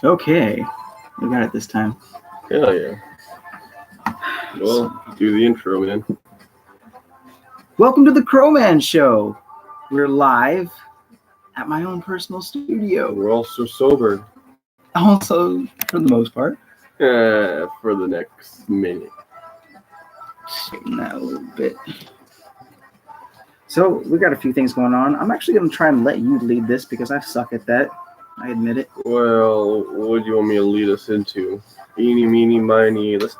Okay, we got it this time. Hell yeah. Well, do the intro, man. Welcome to the Crowman Show. We're live at my own personal studio. We're also sober. Also, for the most part. For the next minute. Shake that a little bit. So, we got a few things going on. I'm actually going to try and let you lead this because I suck at that. I admit it. Well, what do you want me to lead us into? Eeny, meeny, miny. Let's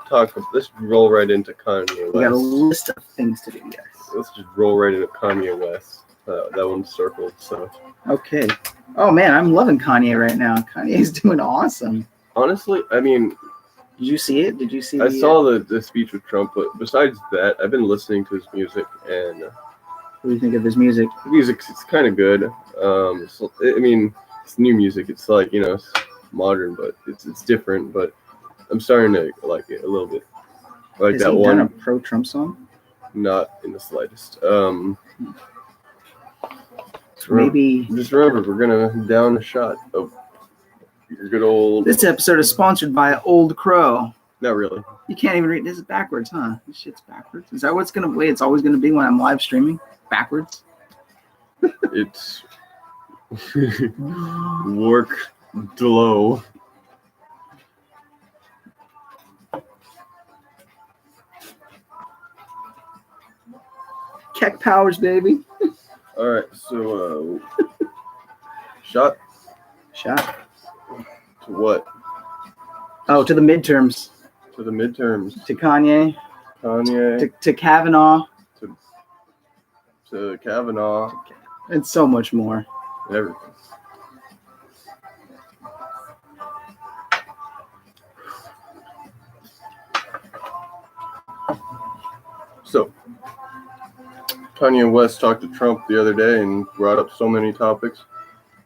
roll right into Kanye West. We got a list of things to do, yes. Let's just roll right into Kanye West. That one's circled, so. Okay. Oh, man, I'm loving Kanye right now. Kanye's doing awesome. Honestly, I mean... Did you see it? Did you see I saw the speech with Trump, but besides that, I've been listening to his music, and... What do you think of his music? The music's kind of good. It's new music. It's like, it's modern, but it's different, but I'm starting to like it a little bit. Like that one. Has he done a pro-Trump song? Not in the slightest. Maybe. Just remember, we're gonna down a shot of your good old. This episode is sponsored by Old Crow. Not really. You can't even read. This is backwards, huh? This shit's backwards. Is that what's gonna be? It's always gonna be when I'm live streaming backwards. It's work low. Keck powers, baby. All right, so shot. To what? Oh, to the midterms. To the midterms. To Kanye. To Kavanagh. To Kavanagh. And so much more. Everything. So, Kanye West talked to Trump the other day and brought up so many topics.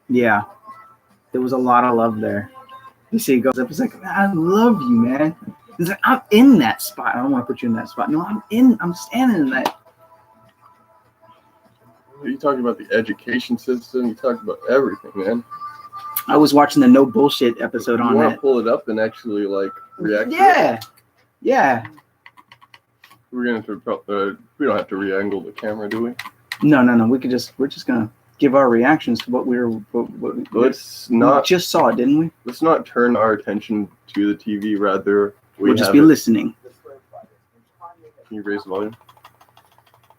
Yeah. There was a lot of love there. You see, he goes up, he's like, I love you, man. He's like, I'm in that spot. I don't want to put you in that spot. No, I'm standing in that. You talking about the education system? You talking about everything, man. I was watching the No Bullshit episode on that. You want to pull it up and actually react? Yeah, yeah. We're gonna we don't have to re-angle the camera, do we? No. We're just gonna give our reactions to what we just saw, didn't we? Let's not turn our attention to the TV. Rather, we'll just be listening. Can you raise the volume?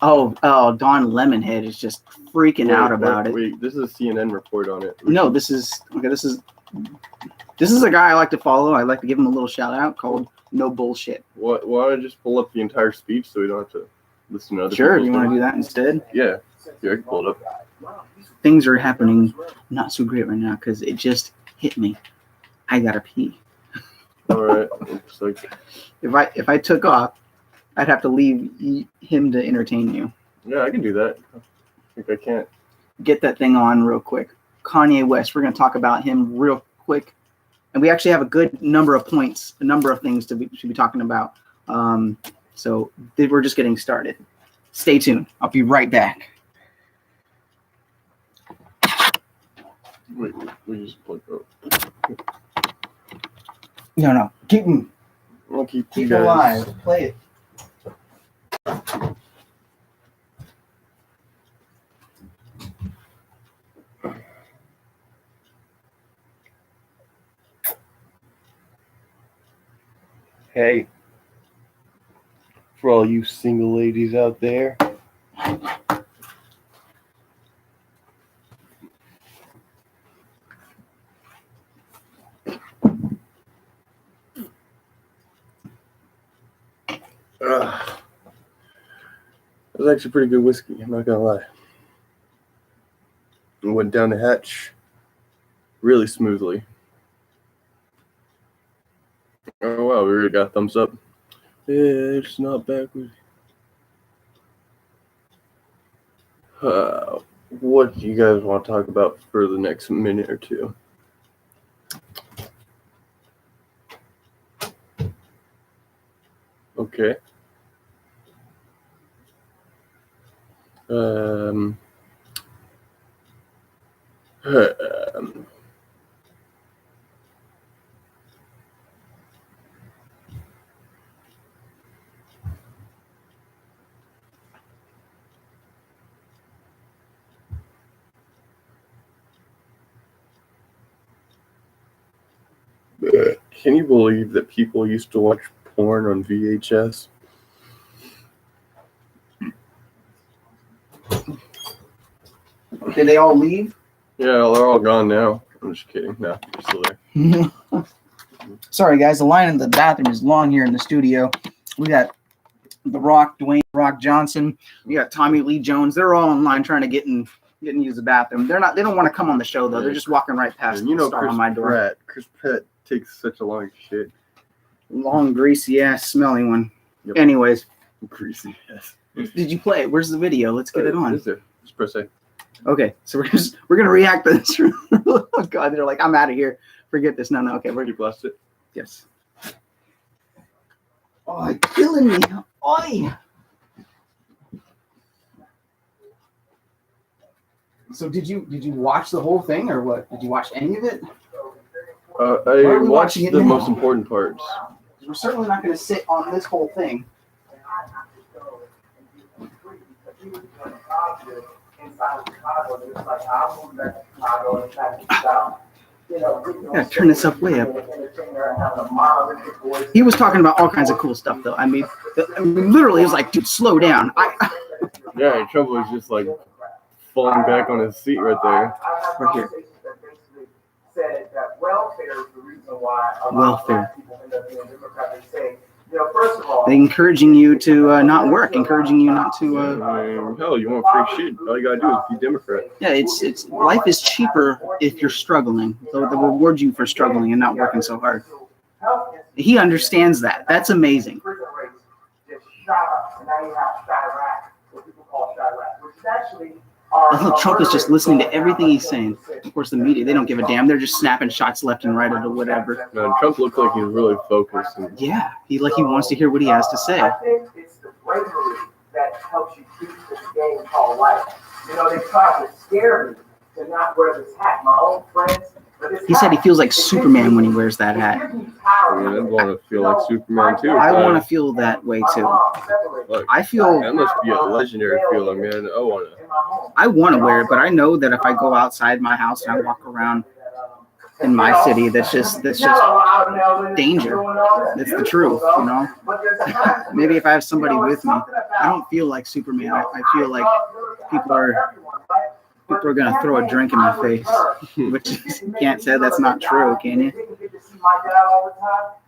Oh, Don Lemonhead is just freaking out about it. Wait, this is a CNN report on it. No, this is a guy I like to follow. I like to give him a little shout out called No Bullshit. Why don't I just pull up the entire speech so we don't have to listen to other Sure, you want to do that instead? Yeah, I can pull it up. Things are happening not so great right now because it just hit me. I gotta pee. All right, it's like if I took off, I'd have to leave him to entertain you. Yeah, I can do that. I think I can't. Get that thing on real quick. Kanye West, we're going to talk about him real quick. And we actually have a good number of points, a number of things to be talking about. So we're just getting started. Stay tuned. I'll be right back. Wait, we just plug up. No. Keep him. I'll keep it alive. Play it. Hey, for all you single ladies out there, it was actually pretty good whiskey, I'm not gonna lie. It went down the hatch really smoothly. Oh wow, we already got a thumbs up. Yeah, it's not backwards. What do you guys want to talk about for the next minute or two? Okay. Can you believe that people used to watch porn on VHS? Did they all leave? Yeah, they're all gone now. I'm just kidding. No, they're still there. Sorry, guys. The line in the bathroom is long here in the studio. We got The Rock, Dwayne Rock Johnson. We got Tommy Lee Jones. They're all in line trying to get in and use the bathroom. They don't want to come on the show though. They're just walking right past. And you know, the star on my door. Chris Pratt takes such a long shit. Long, greasy ass, smelly one. Yep. Anyways, Greasy ass. did you play it? Where's the video? Let's get it on. Is there? Just press A. Okay, so we're gonna react to this. Oh God, they're like, I'm out of here. Forget this. No. Okay, You blessed it. yes. Oh, it's killing me. Oi. So did you watch the whole thing or what? Did you watch any of it? I are we watched watching it the now? most important parts. We're certainly not going to sit on this whole thing. Yeah, turn this up way up. He was talking about all kinds of cool stuff, though. I mean literally, he was like, dude, slow down. Yeah, Trump was just like falling back on his seat right there. Right here. Said that welfare is the reason why a lot Welfare. of people end up being Democrats. They say, first of all, They encouraging you to not work, encouraging you not to. Hell, you want free shit? All you gotta do is be Democrat. Yeah, it's life is cheaper if you're struggling. They'll reward you for struggling and not working so hard. He understands that. That's amazing. prison rates just shot up, and now you have Chirac, what people call Chirac, which is actually. I think Trump is just listening to everything he's saying. Of course, the media, they don't give a damn. They're just snapping shots left and right or whatever. Man, Trump looks like he's really focused. And Yeah, he wants to hear what he has to say. I think it's the bravery that helps you keep this game called life. They try to scare me to not wear this hat. My own friends. He said he feels like Superman when he wears that hat. I'd want to feel like Superman too. I want to feel that way too. Like, I feel that must be a legendary feeling, man. I want to wear it, but I know that if I go outside my house and I walk around in my city, that's just danger. It's the truth, Maybe if I have somebody with me, I don't feel like Superman. I feel like people are going to throw a drink in my face, which you can't say that's not true, can you?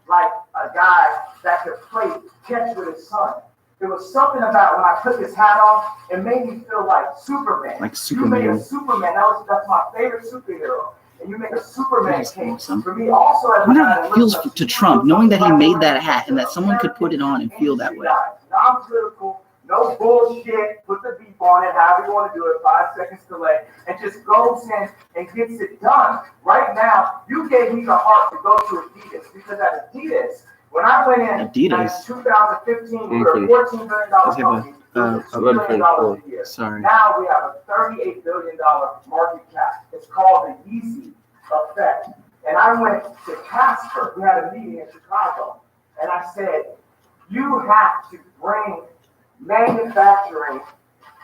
Like a guy that could play catch with his son. There was something about when I took his hat off, it made me feel like Superman. Like Superman. You made a Superman. That's my favorite superhero. And you make a Superman That's king. awesome. For me, also, I wonder how it feels to Trump, knowing that he made that hat and that someone could put it on and feel that way. Non-political, no bullshit. Put the beep on it, however you want to do it. 5 seconds delay, and just goes in and gets it done. Right now, you gave me the heart to go to Adidas because at Adidas. When I went in Adidas. 2015, we were $14 billion company. $2 billion a year. Sorry. Now we have a $38 billion market cap. It's called the Yeezy effect. And I went to Casper. We had a meeting in Chicago. And I said, you have to bring manufacturing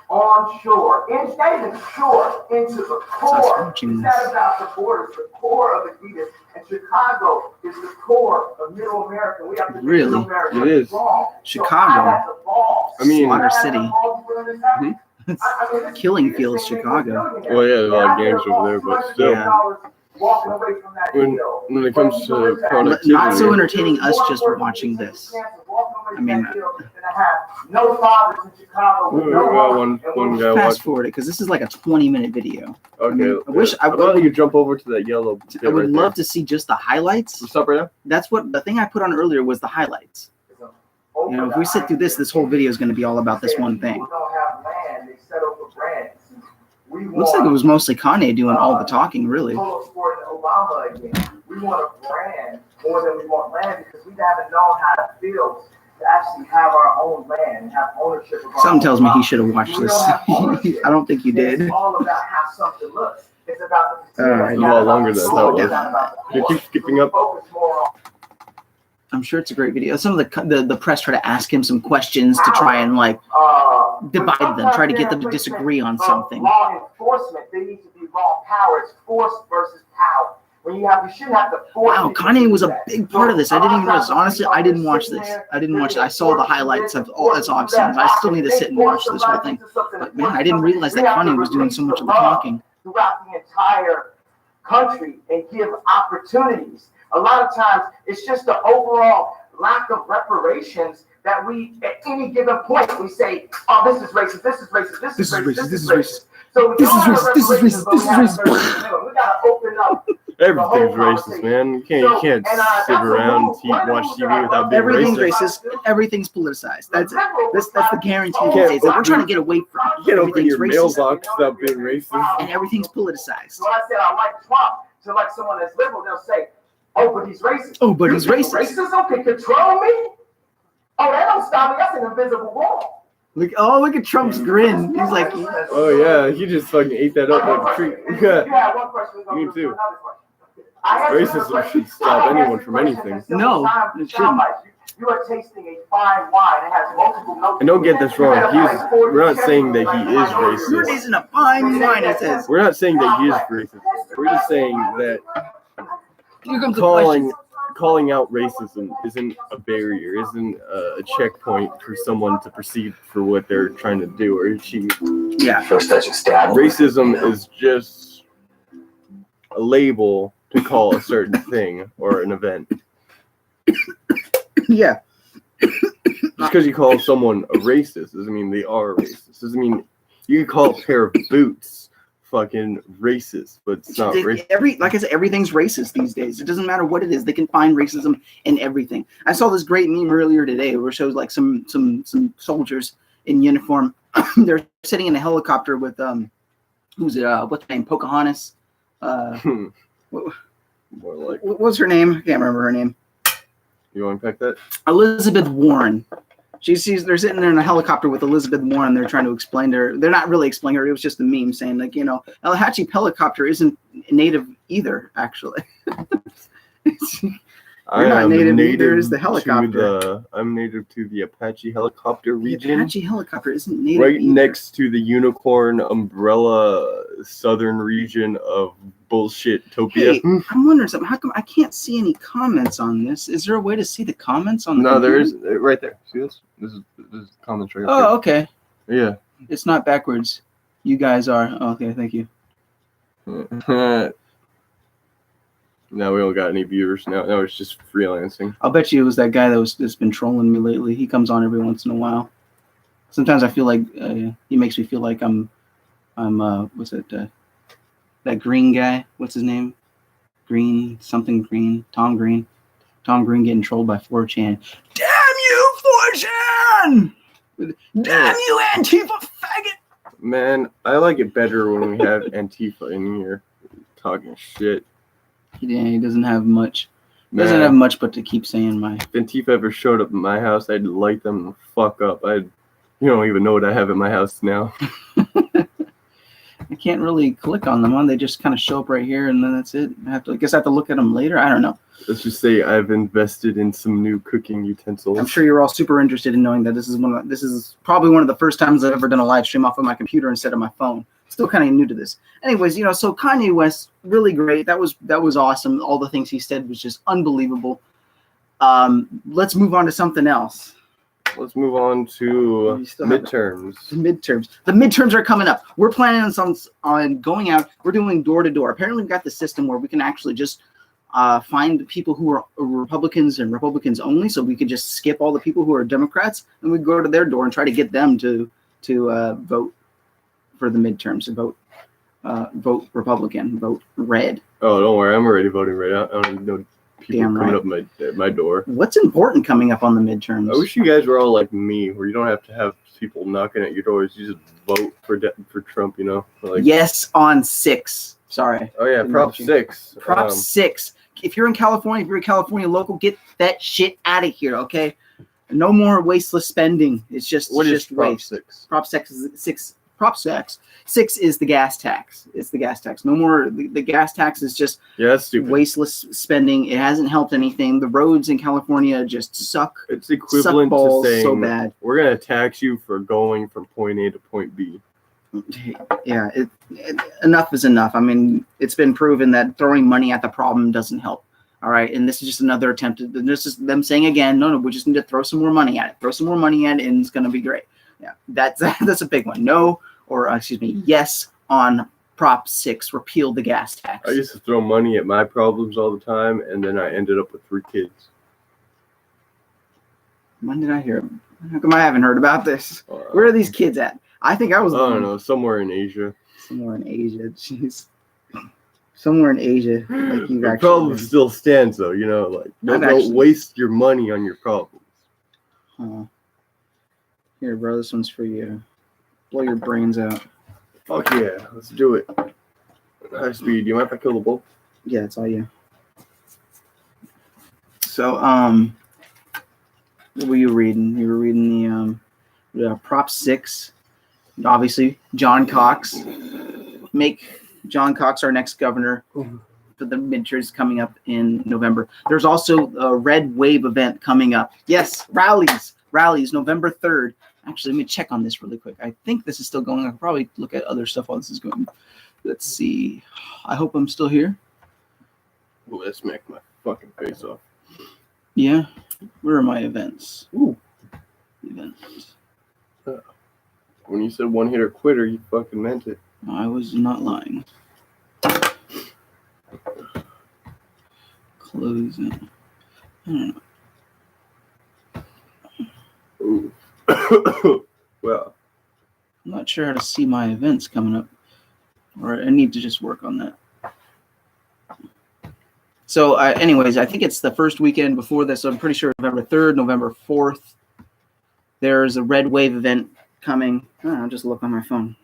onshore, not even shore, into the core. It's not about the borders, the core of Adidas. And Chicago is the core of Middle America. We have to Really? Middle America It is. strong. Chicago. I mean, Slaughter City. Killing Fields, Chicago. Well, yeah, there's a lot of games over there, but still. Yeah. When it comes to productivity, Not so entertaining us just watching this. I mean, no fathers in Chicago. one guy fast watching. forward it because this is like a 20-minute video. Okay, I wish I How about you jump over to that yellow. I would love to see just the highlights. What's up right now? That's what the thing I put on earlier was the highlights. If we sit through this whole video is going to be all about this one thing. Looks like it was mostly Kanye doing all the talking, really. We want a brand more than we want land because we haven't known how it feels to actually have our own land and have ownership of our Something tells me he own should have watched We this. don't have ownership. I don't think you did. It's all about how something looks. It's about the All right. It's a lot longer than I thought it was. It's not about the You keep skipping up. focus more on I'm sure it's a great video. Some of the press try to ask him some questions to try and divide them, try to get them to disagree on something. Law enforcement, they need to be law power. It's force versus power. when you shouldn't have to force. Wow, Kanye was a big part of this. I didn't even realize. Honestly, I didn't watch this. I didn't watch it. I saw the highlights of all. That's all I've seen. I still need to sit and watch this whole thing. But man, I didn't realize that Kanye was doing so much of the talking. Throughout the entire country and give opportunities. A lot of times, it's just the overall lack of reparations that we, at any given point, we say, "Oh, this is racist. This is racist. This is racist. This is racist." So this is racist. This is racist. This is racist. We gotta open up. Everything's racist, man. You can't sit around watch TV without being Everything's racist. racist. Everything's politicized. That's it. That's the guarantee these days. We're trying to get away from You can't open your racist, mailbox without being racist. and everything's politicized. So I said I like Trump. To like someone that's liberal, they'll say, "Oh, but he's racist." Oh, but he's You think racist. Racism can control me? Oh, that don't stop me. That's an invisible wall. Look at Trump's grin. He's like, Oh yeah, he just fucking ate that up like a treat. Yeah, one question. Me too. Racism should stop anyone from anything. No, it shouldn't. You are tasting a fine wine. It has multiple notes. And don't get this wrong. We're not saying that he is You're racist. tasting a fine wine, it says. We're not saying that he is racist. We're just saying that Here comes the question. calling out racism isn't a barrier, isn't a checkpoint for someone to proceed for what they're trying to do or achieve. Yeah. Racism is just a label to call a certain thing or an event. Yeah. Just because you call someone a racist doesn't mean they are racist. Doesn't mean you can call a pair of boots fucking racist, but it's not racist. Like I said, everything's racist these days. It doesn't matter what it is. They can find racism in everything. I saw this great meme earlier today where it shows like some soldiers in uniform. They're sitting in a helicopter with who's it? What's her name? Pocahontas. What was her name? I can't remember her name. You want to pick that? Elizabeth Warren. They're sitting there in a helicopter with Elizabeth Warren. They're trying to explain to her. They're not really explaining her. It was just a meme saying like, Tallahatchie helicopter isn't native either, actually. You're not native either, is the helicopter. I'm native to the Apache helicopter region. The Apache helicopter isn't native right either. Next to the unicorn umbrella southern region of bullshit-topia. Hey, I'm wondering something. How come I can't see any comments on this? Is there a way to see the comments on the No, there computer? is right there. See this? This is comments right Oh, okay. here. Yeah. It's not backwards. You guys are. Oh, okay, thank you. Now we don't got any viewers. Now it's just freelancing. I'll bet you it was that guy that's been trolling me lately. He comes on every once in a while. Sometimes I feel like he makes me feel like I'm what's it? That green guy. What's his name? Green something green. Tom Green. Tom Green getting trolled by 4chan. Damn you, 4chan! Damn you, Antifa faggot! Man, I like it better when we have Antifa in here talking shit. Yeah, he doesn't have much. He Man. doesn't have much but to keep saying my. If Antifa ever showed up at my house, I'd light them the fuck up. You don't even know what I have at my house now. I can't really click on them. They just kind of show up right here, and then that's it. I guess I have to look at them later. I don't know. Let's just say I've invested in some new cooking utensils. I'm sure you're all super interested in knowing that this is probably one of the first times I've ever done a live stream off of my computer instead of my phone. Still kind of new to this. Anyways, so Kanye West, really great. That was awesome. All the things he said was just unbelievable. Let's move on to something else. Let's move on to midterms. The midterms are coming up. We're planning on going out. We're doing door to door. Apparently, we've got the system where we can actually just find people who are Republicans and Republicans only. So we could just skip all the people who are Democrats, and we go to their door and try to get them to vote for the midterms and vote Republican, vote red. Oh, don't worry, I'm already voting red. I don't even know people Damn coming right. up at my door. What's important coming up on the midterms? I wish you guys were all like me, where you don't have to have people knocking at your doors. You just vote for Trump, Like, yes on 6. Sorry. Oh yeah, Prop 6. Prop 6. If you're in California, if you're a California local, get that shit out of here, okay? No more wasteless spending. It's just what is Prop waste. 6? Prop 6 is 6. Prop 6. 6 is the gas tax. It's the gas tax. No more. The gas tax is just that's stupid. Wasteless spending. It hasn't helped anything. The roads in California just suck. It's equivalent balls to saying so bad. We're gonna tax you for going from point A to point B. Yeah, enough is enough. I mean, it's been proven that throwing money at the problem doesn't help. All right, and this is just another attempt. This is them saying again, no, we just need to throw some more money at it. Throw some more money at it, and it's going to be great. Yeah, that's a big one. No, or excuse me, yes on Prop 6, repeal the gas tax. I used to throw money at my problems all the time, and then I ended up with 3 kids. When did I hear them? How come I haven't heard about this? Where are these kids at? I think I was. I don't know, somewhere in Asia. Somewhere in Asia, jeez. Somewhere in Asia, like you the actually. problem still stands, though. You know, like don't waste your money on your problems. Here, bro, this one's for you. Blow your brains out. Fuck yeah, let's do it. High speed. Do you mind if I kill the bull? Yeah, it's all you. So, what were you reading? You were reading the Prop 6. Obviously, John Cox. Make John Cox our next governor for the midterms coming up in November. There's also a Red Wave event coming up. Yes, rallies, November 3rd. Actually, let me check on this really quick. I think this is still going. I could probably look at other stuff while this is going. Let's see. I hope I'm still here. Well, let's make my fucking face off. Yeah. Where are my events? Ooh. Events. When you said one hitter quitter, you fucking meant it. I was not lying. Closing. I don't know. Ooh. Well, I'm not sure how to see my events coming up. Or I need to just work on that. So, anyways, I think it's the first weekend before this. So I'm pretty sure November 3rd, November 4th. There's a Red Wave event coming. I'll just look on my phone.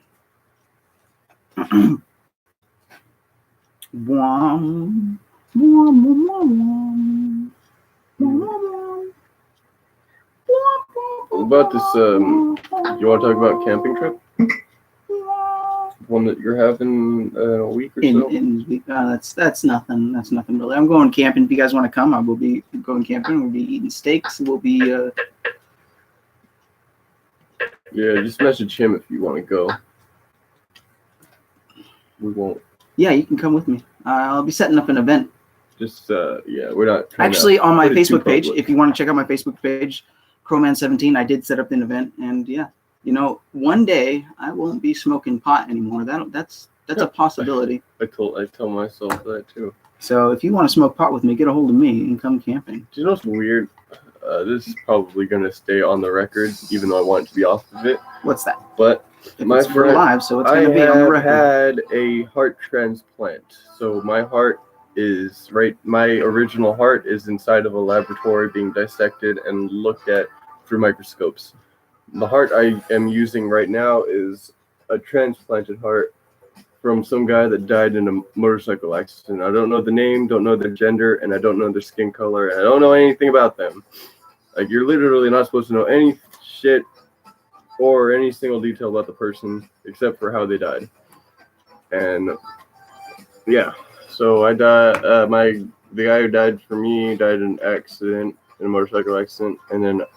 What about this? You want to talk about camping trip? One that you're having in a week or so? That's nothing. That's nothing really. I'm going camping. If you guys want to come, I will be going camping. We'll be eating steaks. We'll be. Yeah, just message him if you want to go. We won't. Yeah, you can come with me. I'll be setting up an event. Just yeah, we're not. Actually, on my Facebook page, if you want to check out my Facebook page, Crowman17, I did set up an event, and yeah, you know, one day I won't be smoking pot anymore. That's a possibility. I tell myself that too. So if you want to smoke pot with me, get a hold of me and come camping. Do you know what's weird? This is probably going to stay on the record, even though I want it to be off of it. What's that? But we're live, so it's going to be on the record. I had a heart transplant. So my heart is my original heart is inside of a laboratory being dissected and looked at through microscopes. The heart I am using right now is a transplanted heart from some guy that died in a motorcycle accident. I don't know the name, don't know their gender, and I don't know their skin color, and I don't know anything about them. Like, you're literally not supposed to know any shit or any single detail about the person except for how they died. And yeah, so I died. The guy who died for me died in an accident, in a motorcycle accident, and then it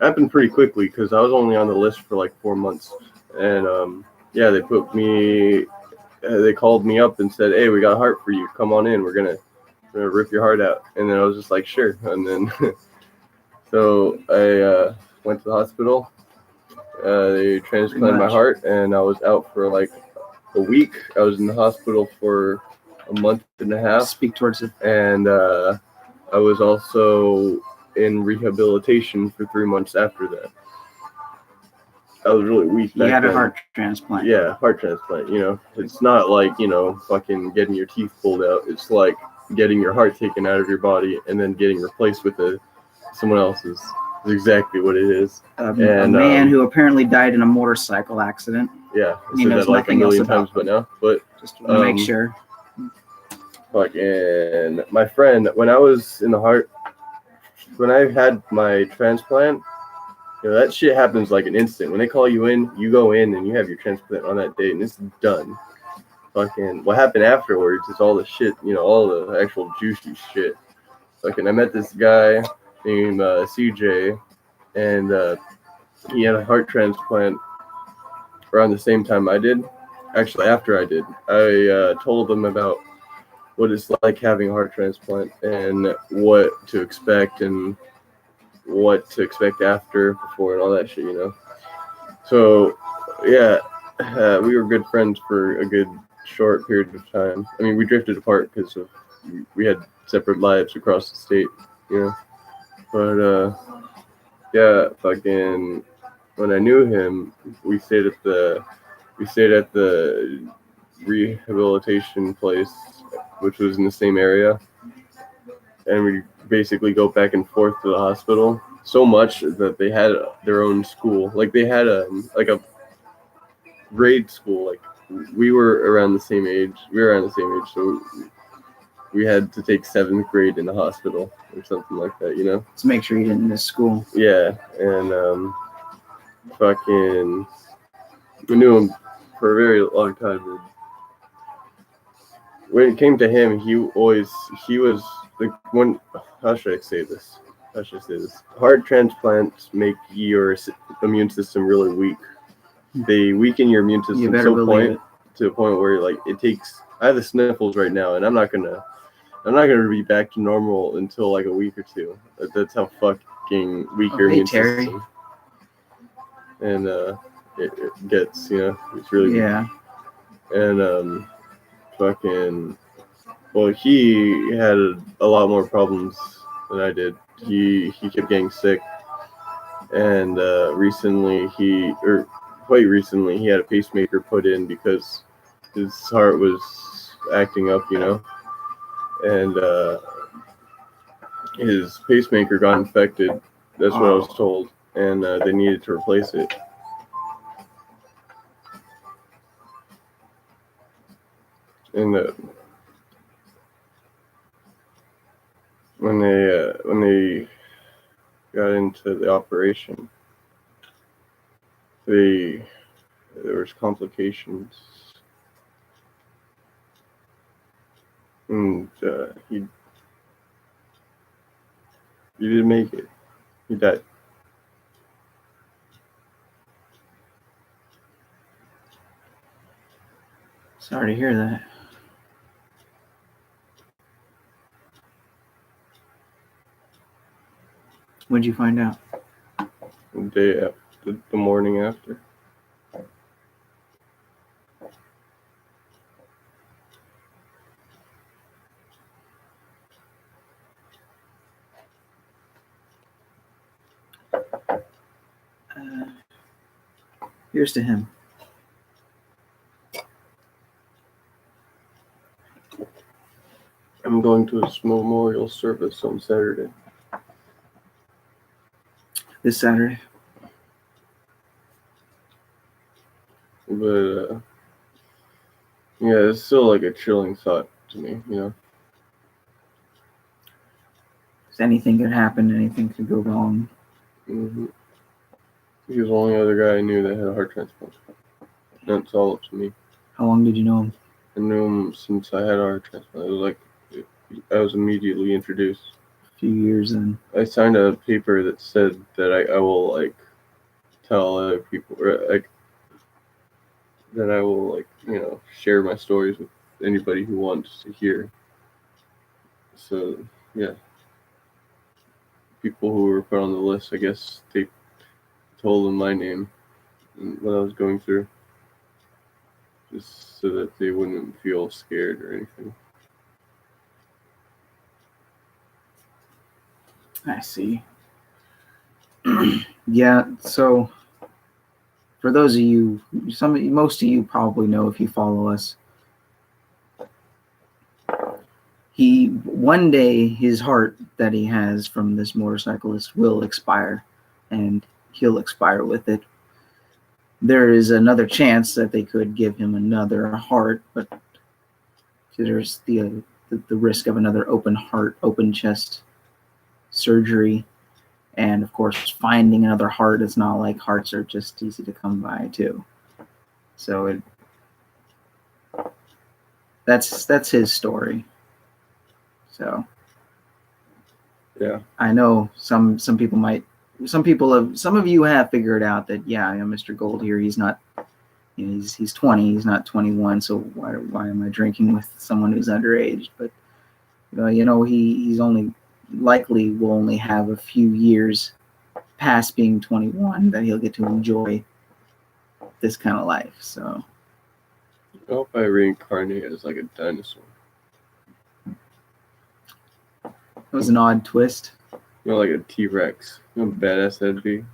happened pretty quickly because I was only on the list for like 4 months. And yeah, they called me up and said, "Hey, we got a heart for you. Come on in. We're gonna rip your heart out." And then I was just like, "Sure." And then so I went to the hospital. They transplanted my heart, and I was out for like a week. I was in the hospital for a month and a half. Speak towards it. And I was also in rehabilitation for 3 months after that. I was really weak. You had a heart transplant. Yeah, heart transplant. You know, it's not like, you know, fucking getting your teeth pulled out. It's like getting your heart taken out of your body and then getting replaced with someone else's. Is exactly what it is. A man who apparently died in a motorcycle accident. Yeah, he knows that like nothing a million else about times, but now, but just want to make sure. And my friend, when I had my transplant, you know, that shit happens like an instant. When they call you in, you go in and you have your transplant on that day, and it's done. Fucking, what happened afterwards is all the shit, you know, all the actual juicy shit. Fucking, I met this guy named CJ, and he had a heart transplant around the same time I did. Actually, after I did, I told them about what it's like having a heart transplant and what to expect and what to expect after, before, and all that shit, you know. So, yeah, we were good friends for a good short period of time. I mean, we drifted apart because we had separate lives across the state, you know. But yeah, fucking when I knew him, we stayed at the rehabilitation place, which was in the same area, and we basically go back and forth to the hospital so much that they had their own school. Like they had a grade school. Like we were around the same age. So we had to take 7th grade in the hospital or something like that, you know. To make sure you didn't miss school. Yeah, and fucking we knew him for a very long time. And when it came to him, he was like one. How should I say this? Heart transplants make your immune system really weak. They weaken your immune system to a point where like it takes. I have the sniffles right now, and I'm not gonna be back to normal until like a week or two. That's how fucking weak your immune system. And it gets, you know, it's really yeah. weak. And fucking, well, he had a lot more problems than I did. He kept getting sick, and quite recently, he had a pacemaker put in because his heart was acting up, you know, and his pacemaker got infected. That's what I was told, and they needed to replace it. And when they got into the operation, there was complications, and he didn't make it. He died. Sorry to hear that. When'd you find out? The morning after. Here's to him. I'm going to his memorial service on Saturday. This Saturday. But yeah, it's still like a chilling thought to me, you know. Anything could happen. Anything could go wrong. Mm-hmm. He was the only other guy I knew that had a heart transplant. That's all up to me. How long did you know him? I knew him since I had a heart transplant. It was like I was immediately introduced. A few years then. I signed a paper that said that I will like tell other people, or like that I will like, you know, share my stories with anybody who wants to hear. So yeah, people who were put on the list, I guess they told them my name and what I was going through, just so that they wouldn't feel scared or anything. I see. Yeah, so for those of you, most of you probably know if you follow us, one day his heart that he has from this motorcyclist will expire, and he'll expire with it. There is another chance that they could give him another heart, but there's the risk of another open heart, open chest surgery. And of course, finding another heart is not like hearts are just easy to come by too. So that's his story. So yeah, I know some of you have figured out that, yeah, Mr. Gold here, he's not he's 20. He's not 21. So why am I drinking with someone who's underage? But he's only likely will only have a few years past being 21 that he'll get to enjoy this kind of life. So I hope I reincarnate as like a dinosaur. It was an odd twist. Like a T-Rex. You know how badass that'd be?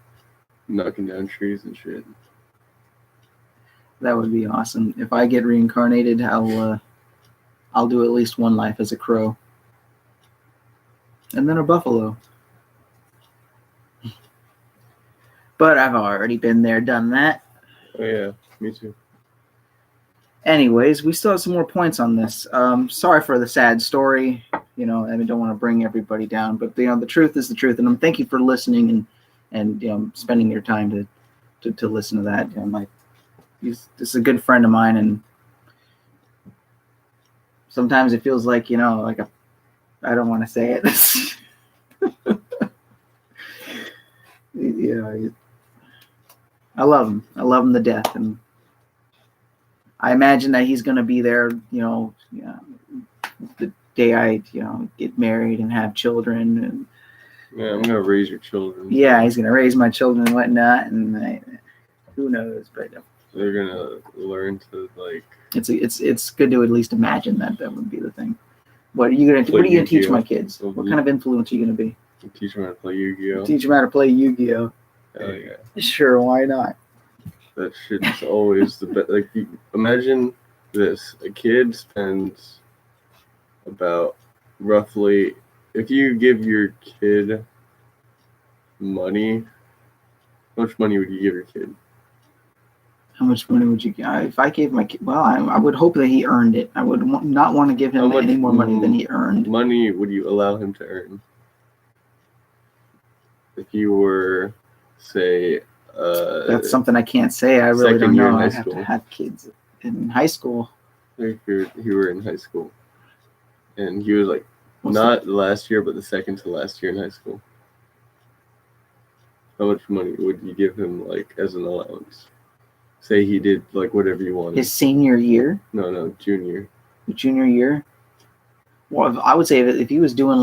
Knocking down trees and shit. That would be awesome. If I get reincarnated, I'll do at least one life as a crow. And then a buffalo. But I've already been there, done that. Oh yeah, me too. Anyways, we still have some more points on this. Sorry for the sad story. I don't want to bring everybody down, but the truth is the truth, and thank you for listening and spending your time to listen to that. This is a good friend of mine, and sometimes it feels like I don't want to say it. I love him. I love him to death, and I imagine that he's going to be there, the day I, get married and have children. And yeah, I'm going to raise your children. Yeah, he's going to raise my children and whatnot, and who knows? But they're going to learn to like. It's good to at least imagine that would be the thing. What are you going to teach my kids? What kind of influence are you going to be? Teach them how to play Yu-Gi-Oh. Teach them how to play Yu-Gi-Oh. Hell yeah. Sure, why not? That shit is always the best. Like, imagine this: a kid spends about roughly, if you give your kid money, how much money would you give your kid? How much money would you give? If I gave my kid, well, I would hope that he earned it. I would not want to give him any more money than he earned. Money would you allow him to earn? If you were, say, that's something I can't say. I really don't know. I have to have kids in high school. If you were in high school, and he was like not last year, but the second to last year in high school, how much money would you give him, like, as an allowance? Say he did like whatever you wanted. His senior year? No, junior. Junior year? Well, I would say if he was doing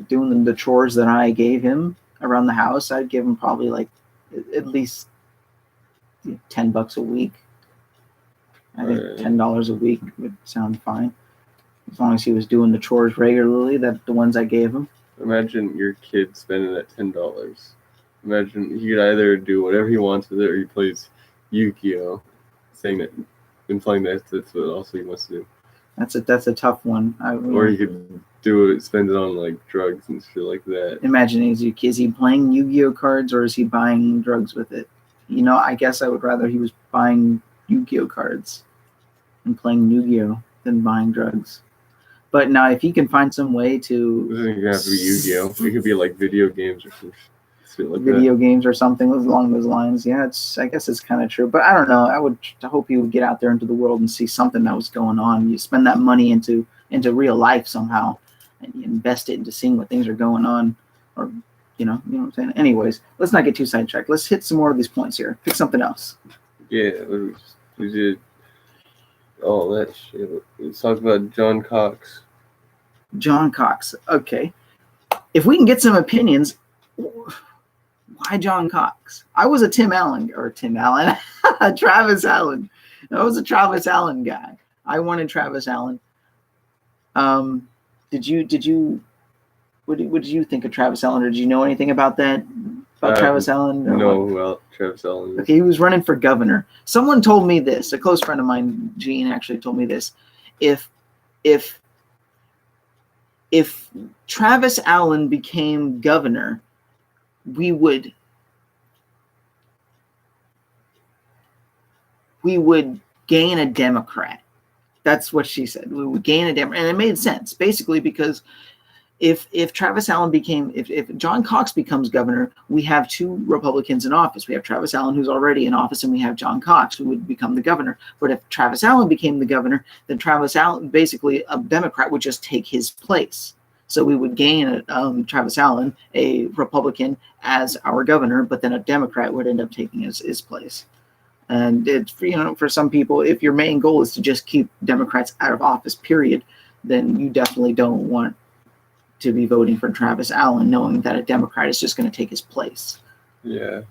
doing the chores that I gave him around the house, I'd give him probably like at least $10 a week. I think $10 a week would sound fine, as long as he was doing the chores regularly. That the ones I gave him. Imagine your kid spending that $10. Imagine he could either do whatever he wants with it, or he plays Yu-Gi-Oh, saying that and playing that's what also he wants to do. That's a tough one. Or he could spend it on like drugs and shit like that. Imagine, is he playing Yu-Gi-Oh cards, or is he buying drugs with it? I guess I would rather he was buying Yu-Gi-Oh cards and playing Yu-Gi-Oh than buying drugs. But now, if he can find some way to, it doesn't even have to be Yu-Gi-Oh. It could be like video games or some shit like video games or something along those lines. Yeah, I guess it's kind of true. But I don't know. I hope he would get out there into the world and see something that was going on. You spend that money into real life somehow, and you invest it into seeing what things are going on, or you know what I'm saying. Anyways, let's not get too sidetracked. Let's hit some more of these points here. Pick something else. Yeah, we did all that shit. Let's talk about John Cox. John Cox. Okay. If we can get some opinions, why John Cox? I was a Travis Allen. I was a Travis Allen guy. I wanted Travis Allen. What did you think of Travis Allen, or did you know anything about that? About Travis Allen? No, about Travis Allen. Okay, he was running for governor. Someone told me this. A close friend of mine, Gene, actually told me this. If Travis Allen became governor, we would gain a Democrat. That's what she said. We would gain a Democrat. And it made sense, basically, because if Travis Allen if John Cox becomes governor, we have two Republicans in office. We have Travis Allen, who's already in office, and we have John Cox, who would become the governor. But if Travis Allen became the governor, then Travis Allen, basically a Democrat, would just take his place. So we would gain Travis Allen, a Republican, as our governor, but then a Democrat would end up taking his place. And it's, for some people, if your main goal is to just keep Democrats out of office, period, then you definitely don't want to be voting for Travis Allen, knowing that a Democrat is just going to take his place. Yeah.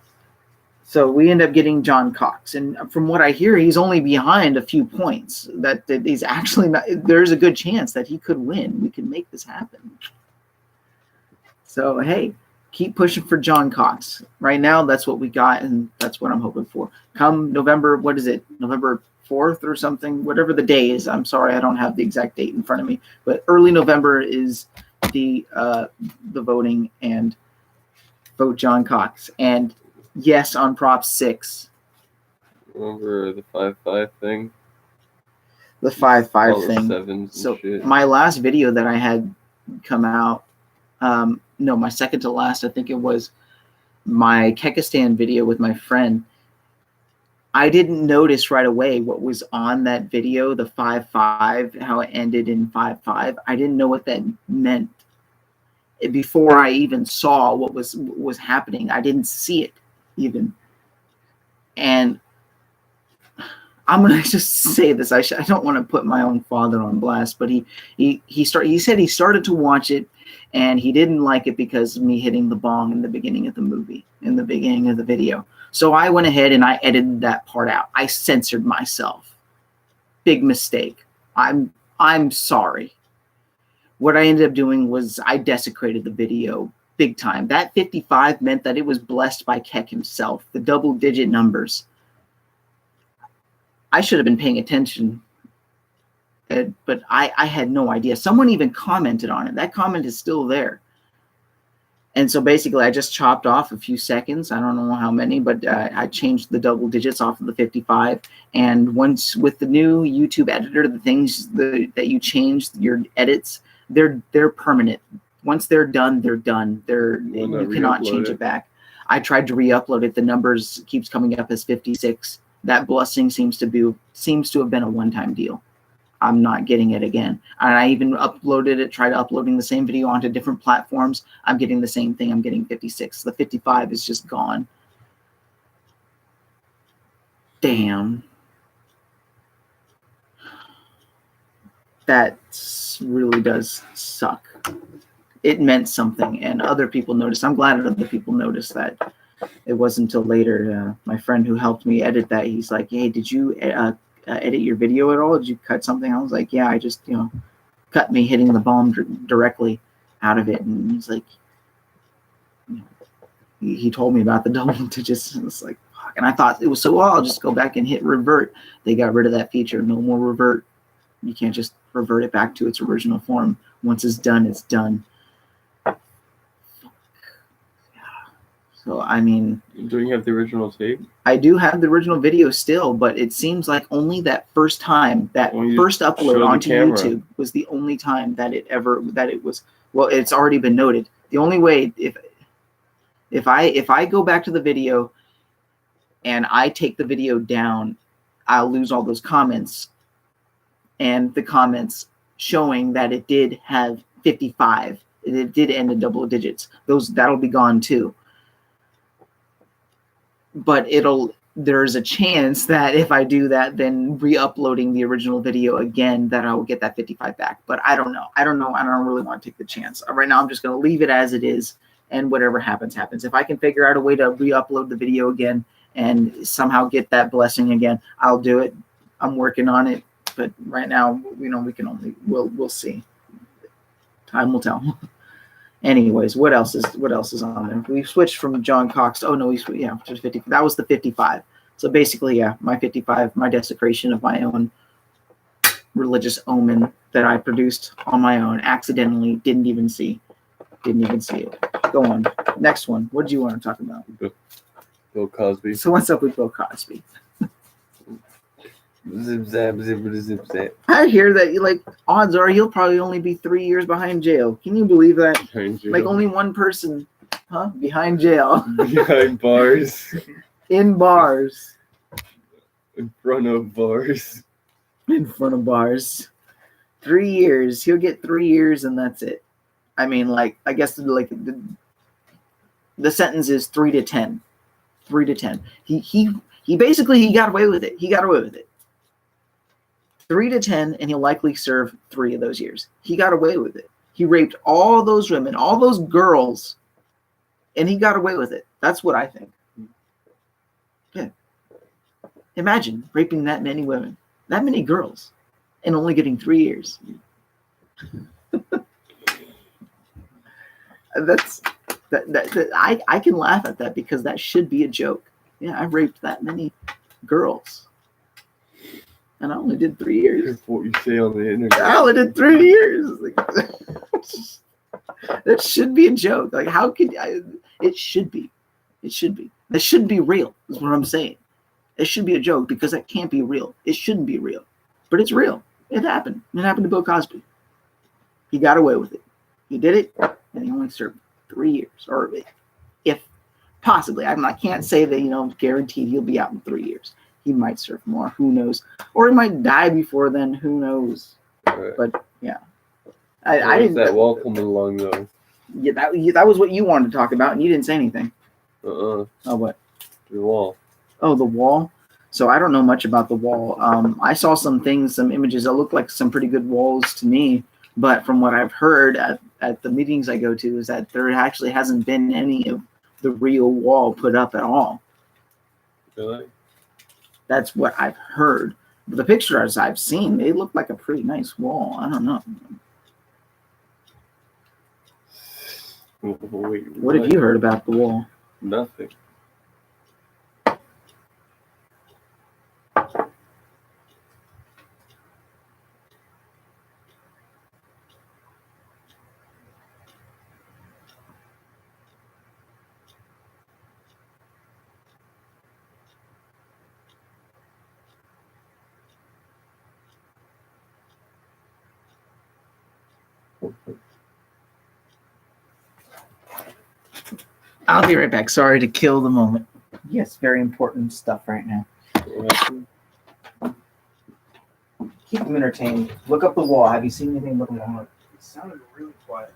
So we end up getting John Cox, and from what I hear, he's only behind a few points. That he's actually not. There's a good chance that he could win. We can make this happen. So hey, keep pushing for John Cox. Right now, that's what we got, and that's what I'm hoping for. Come November, what is it? November 4th or something, whatever the day is. I'm sorry, I don't have the exact date in front of me, but early November is the voting, and vote John Cox. And yes, on Prop 6. Remember the 5-5 thing? The 5-5 All the thing. sevens and So shit. my last video that I had come out, no, my second to last, I think it was my Kekistan video with my friend. I didn't notice right away what was on that video, the 5-5, how it ended in 5-5. I didn't know what that meant before I even saw what was happening. I didn't see it even. And I'm gonna just say this. I don't want to put my own father on blast, but he said he started to watch it and he didn't like it because of me hitting the bong in the beginning of the movie, in the beginning of the video. So I went ahead and I edited that part out. I censored myself. Big mistake. I'm sorry. What I ended up doing was I desecrated the video big time. That 55 meant that it was blessed by Keck himself, the double-digit numbers. I should have been paying attention, but I had no idea. Someone even commented on it. That comment is still there. And so basically, I just chopped off a few seconds. I don't know how many, but I changed the double digits off of the 55. And once with the new YouTube editor, the things that you change, your edits, they're permanent. Once they're done, they're done. You cannot change it back. I tried to re-upload it. The numbers keeps coming up as 56. That blessing seems to have been a one-time deal. I'm not getting it again. And I even uploaded it, tried uploading the same video onto different platforms. I'm getting the same thing. I'm getting 56. The 55 is just gone. Damn. That really does suck. It meant something, and other people noticed. I'm glad other people noticed that. It wasn't until later, my friend who helped me edit that, he's like, hey, did you edit your video at all? Did you cut something? I was like, yeah, I just, cut me hitting the bomb directly out of it. And he's like, he told me about the double digits. And it's like, fuck. And I thought it was so, I'll just go back and hit revert. They got rid of that feature. No more revert. You can't just revert it back to its original form. Once it's done, it's done. So, I mean... Do you have the original tape? I do have the original video still, but it seems like only that first time, that first upload onto YouTube was the only time that it was... Well, it's already been noted. The only way, if I go back to the video and I take the video down, I'll lose all those comments. And the comments showing that it did have 55. It did end in double digits. That'll be gone too. But there's a chance that if I do that, then re-uploading the original video again, that I will get that 55 back. But I don't know. I don't really want to take the chance. Right now, I'm just going to leave it as it is, and whatever happens, happens. If I can figure out a way to re-upload the video again and somehow get that blessing again, I'll do it. I'm working on it. But right now, we can only, we'll see. Time will tell. Anyways, what else is on there? We switched from John Cox. Oh no, just 50. That was the 55. So basically, yeah, my 55, my desecration of my own religious omen that I produced on my own, accidentally, didn't even see it. Go on. Next one. What do you want to talk about? Bill Cosby. So what's up with Bill Cosby? Zip zap, zip zip zap. I hear that odds are he'll probably only be 3 years behind jail. Can you believe that? Like only one person, behind jail. Behind bars. In bars. In front of bars. In front of bars. 3 years. He'll get 3 years and that's it. I mean, I guess the sentence is 3 to 10. 3 to 10. He got away with it. 3 to 10, and he'll likely serve 3 of those years. He got away with it. He raped all those women, all those girls, and he got away with it. That's what I think. Yeah. Imagine raping that many women, that many girls, and only getting 3 years. I can laugh at that because that should be a joke. Yeah, I raped that many girls, and I only did 3 years. What you say on the internet? I only did 3 years. That should be a joke. Like, how could I? It should be. That shouldn't be real. Is what I'm saying. It should be a joke because that can't be real. It shouldn't be real, but it's real. It happened. It happened to Bill Cosby. He got away with it. He did it, and he only served 3 years, or if possibly. I can't say that, guaranteed he'll be out in 3 years. He might serve more. Who knows? Or he might die before then. Who knows? Right. But yeah, I didn't. That wall coming along though. Yeah, that was what you wanted to talk about, and you didn't say anything. Oh, what? The wall. Oh, the wall. So I don't know much about the wall. I saw some images that look like some pretty good walls to me. But from what I've heard at the meetings I go to is that there actually hasn't been any of the real wall put up at all. Really? That's what I've heard. But the pictures I've seen, they look like a pretty nice wall. I don't know. Wait, what have you heard about the wall? Nothing. I'll be right back. Sorry to kill the moment. Yes, very important stuff right now. Keep them entertained. Look up the wall. Have you seen anything looking at it? It sounded really quiet.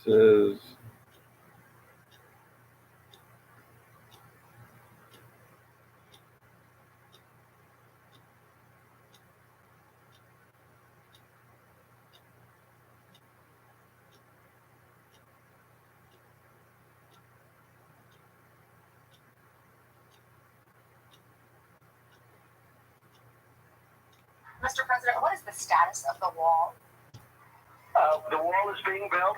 Says Mr. President, what is the status of the wall? The wall is being built,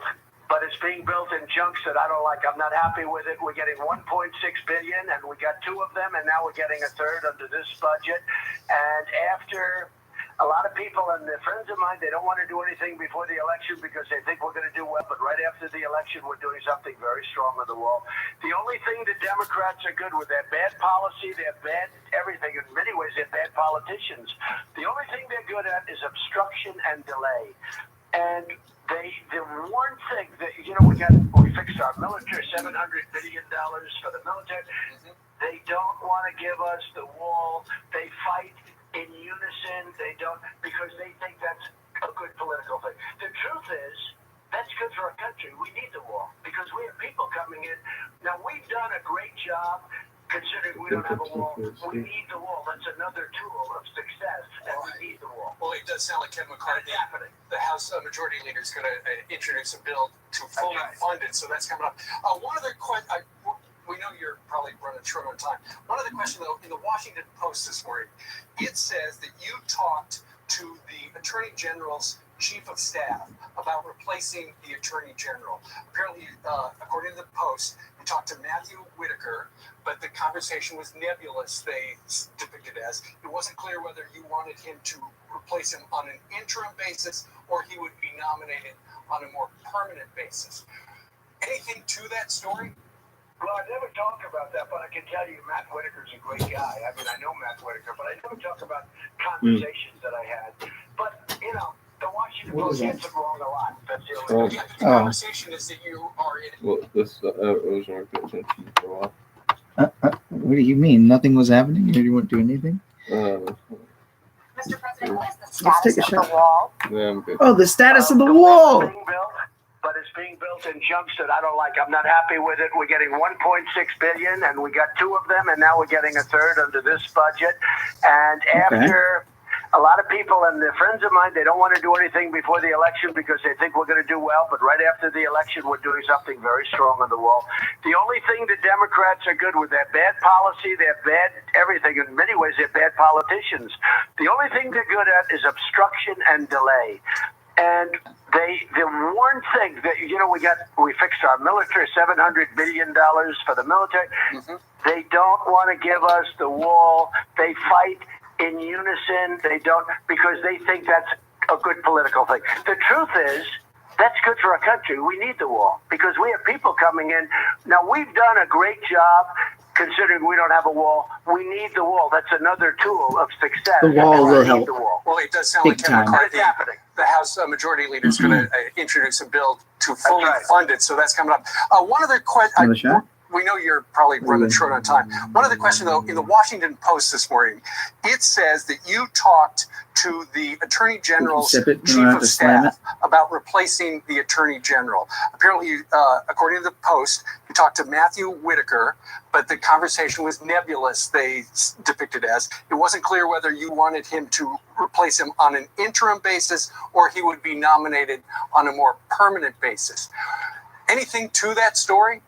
but it's being built in chunks that I don't like. I'm not happy with it. We're getting 1.6 billion, and we got 2 of them, and now we're getting a third under this budget. And after a lot of people, and they're friends of mine, they don't want to do anything before the election because they think we're going to do well. But right after the election, we're doing something very strong on the wall. The only thing the Democrats are good with, their bad policy, their bad everything. In many ways, they're bad politicians. The only thing they're good at is obstruction and delay. And the one thing that, we fixed our military, $700 billion for the military. They don't want to give us the wall. They fight in unison. They don't, because they think that's a good political thing. The truth is, that's good for our country. We need the wall because we have people coming in. Now, we've done a great job considering we don't have a wall. We need the wall. That's another tool of success, and we need the wall. Well, it does sound like Kevin McCarthy, the House Majority Leader, is going to introduce a bill to fully fund it, so that's coming up. One other question, we know you're probably running short on time. One other question, though, in the Washington Post this morning, it says that you talked to the Attorney General's Chief of Staff about replacing the Attorney General. Apparently, according to the Post, you talked to Matthew Whitaker, but the conversation was nebulous, they depicted as. It wasn't clear whether you wanted him to replace him on an interim basis or he would be nominated on a more permanent basis. Anything to that story? Well, I never talk about that, but I can tell you Matt Whitaker's a great guy. I mean, I know Matt Whitaker, but I never talk about conversations that I had. But, the Washington Post gets it wrong a lot. That's the only thing. The conversation is that you are in. Well, this I was not paying attention for a while. What do you mean? Nothing was happening? You weren't doing anything? Mr. President, what is the Let's take status a of shot. the wall? Yeah, I'm good. Oh, the status of the The wall. wall is being built, but it's it's being built in chunks that I don't like. I'm not happy with it. We're getting 1.6 billion, and we got 2 of them, and now we're getting a third under this budget. And after a lot of people and their friends of mine, they don't want to do anything before the election because they think we're going to do well. But right after the election, we're doing something very strong on the wall. The only thing the Democrats are good with, their bad policy, their bad everything. In many ways, they're bad politicians. The only thing they're good at is obstruction and delay. And the one thing that, we fixed our military, $700 billion for the military. Mm-hmm. They don't want to give us the wall. They fight in unison. They don't, because they think that's a good political thing. The truth is, that's good for our country. We need the wall because we have people coming in. Now, we've done a great job considering we don't have a wall. We need the wall. That's another tool of success. The wall will help. Well, it does sound like Kevin McCarthy, the House Majority Leader, is going to introduce a bill to fully fund it. So that's coming up. One other question. We know you're probably running short on time. One other question, though, in the Washington Post this morning, it says that you talked to the Attorney General's Chief of Staff about replacing the Attorney General. Apparently, according to the Post, you talked to Matthew Whitaker, but the conversation was nebulous, they depicted as. It wasn't clear whether you wanted him to replace him on an interim basis or he would be nominated on a more permanent basis. Anything to that story?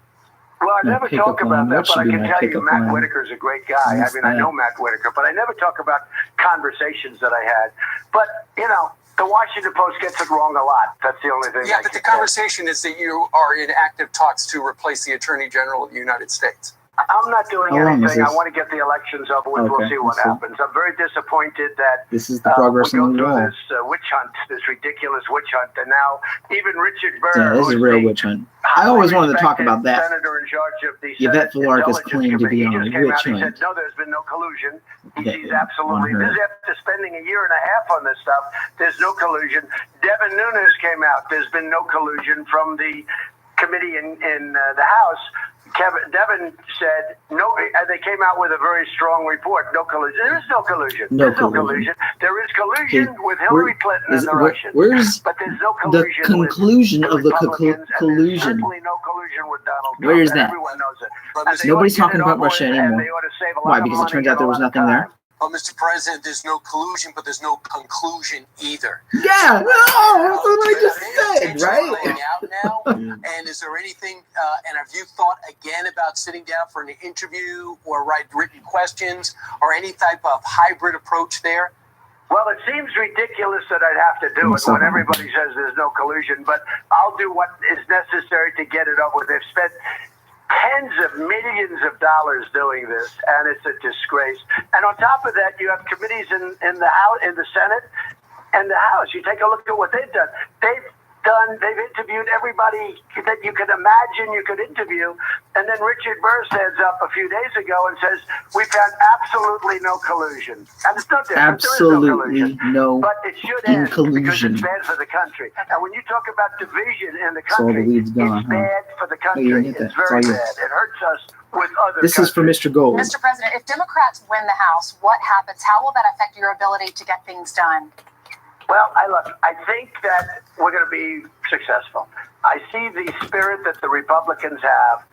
Well, I never talk about that, but I can tell you Matt Whitaker's a great guy. I mean, I know Matt Whitaker, but I never talk about conversations that I had. But, the Washington Post gets it wrong a lot. That's the only thing. Yeah, but the conversation is that you are in active talks to replace the Attorney General of the United States. I'm not doing anything. I want to get the elections over with. We'll see what happens. I'm very disappointed that this is the progress we go on the wall. This witch hunt, this ridiculous witch hunt, and now even Richard Burr. Yeah, this is a real witch hunt. I always wanted to talk about that. Senator in charge of the Yvette Flarka's claim to be on a witch hunt. He said, no, there's been no collusion. He sees absolutely. This is after spending a year and a half on this stuff. There's no collusion. Devin Nunes came out. There's been no collusion from the committee in the House. Devin said no, and they came out with a very strong report. No collusion. There is no collusion. There's no collusion. There is collusion with Hillary Clinton and the Russians. But there's no collusion. The conclusion of the collusion. Certainly no collusion with Donald Trump. Where is that? Everyone knows it. Nobody's talking about Russia anymore. Why? Because it turns out there was nothing there. Well, Mr. President, there's no collusion, but there's no conclusion either. Yeah, no, that's what I just said, right? Laying out now, and is there anything? And have you thought again about sitting down for an interview or write written questions or any type of hybrid approach there? Well, it seems ridiculous that I'd have to do it when everybody says there's no collusion, but I'll do what is necessary to get it over with. They've spent tens of millions of dollars doing this, and it's a disgrace. And on top of that, you have committees in the House, in the Senate, and the House. You take a look at what they've done. They've interviewed everybody that you could imagine you could interview. And then Richard Burr stands up a few days ago and says, we found absolutely no collusion. And it's no different. Absolutely no but it should end collusion. because it's bad for the country. And when you talk about division in the country, it's bad for the country. It's very bad. It hurts us with other This is for Mr. Gold. Mr. President, if Democrats win the House, what happens? How will that affect your ability to get things done? Well, I think that we're going to be successful. I see the spirit that the Republicans have,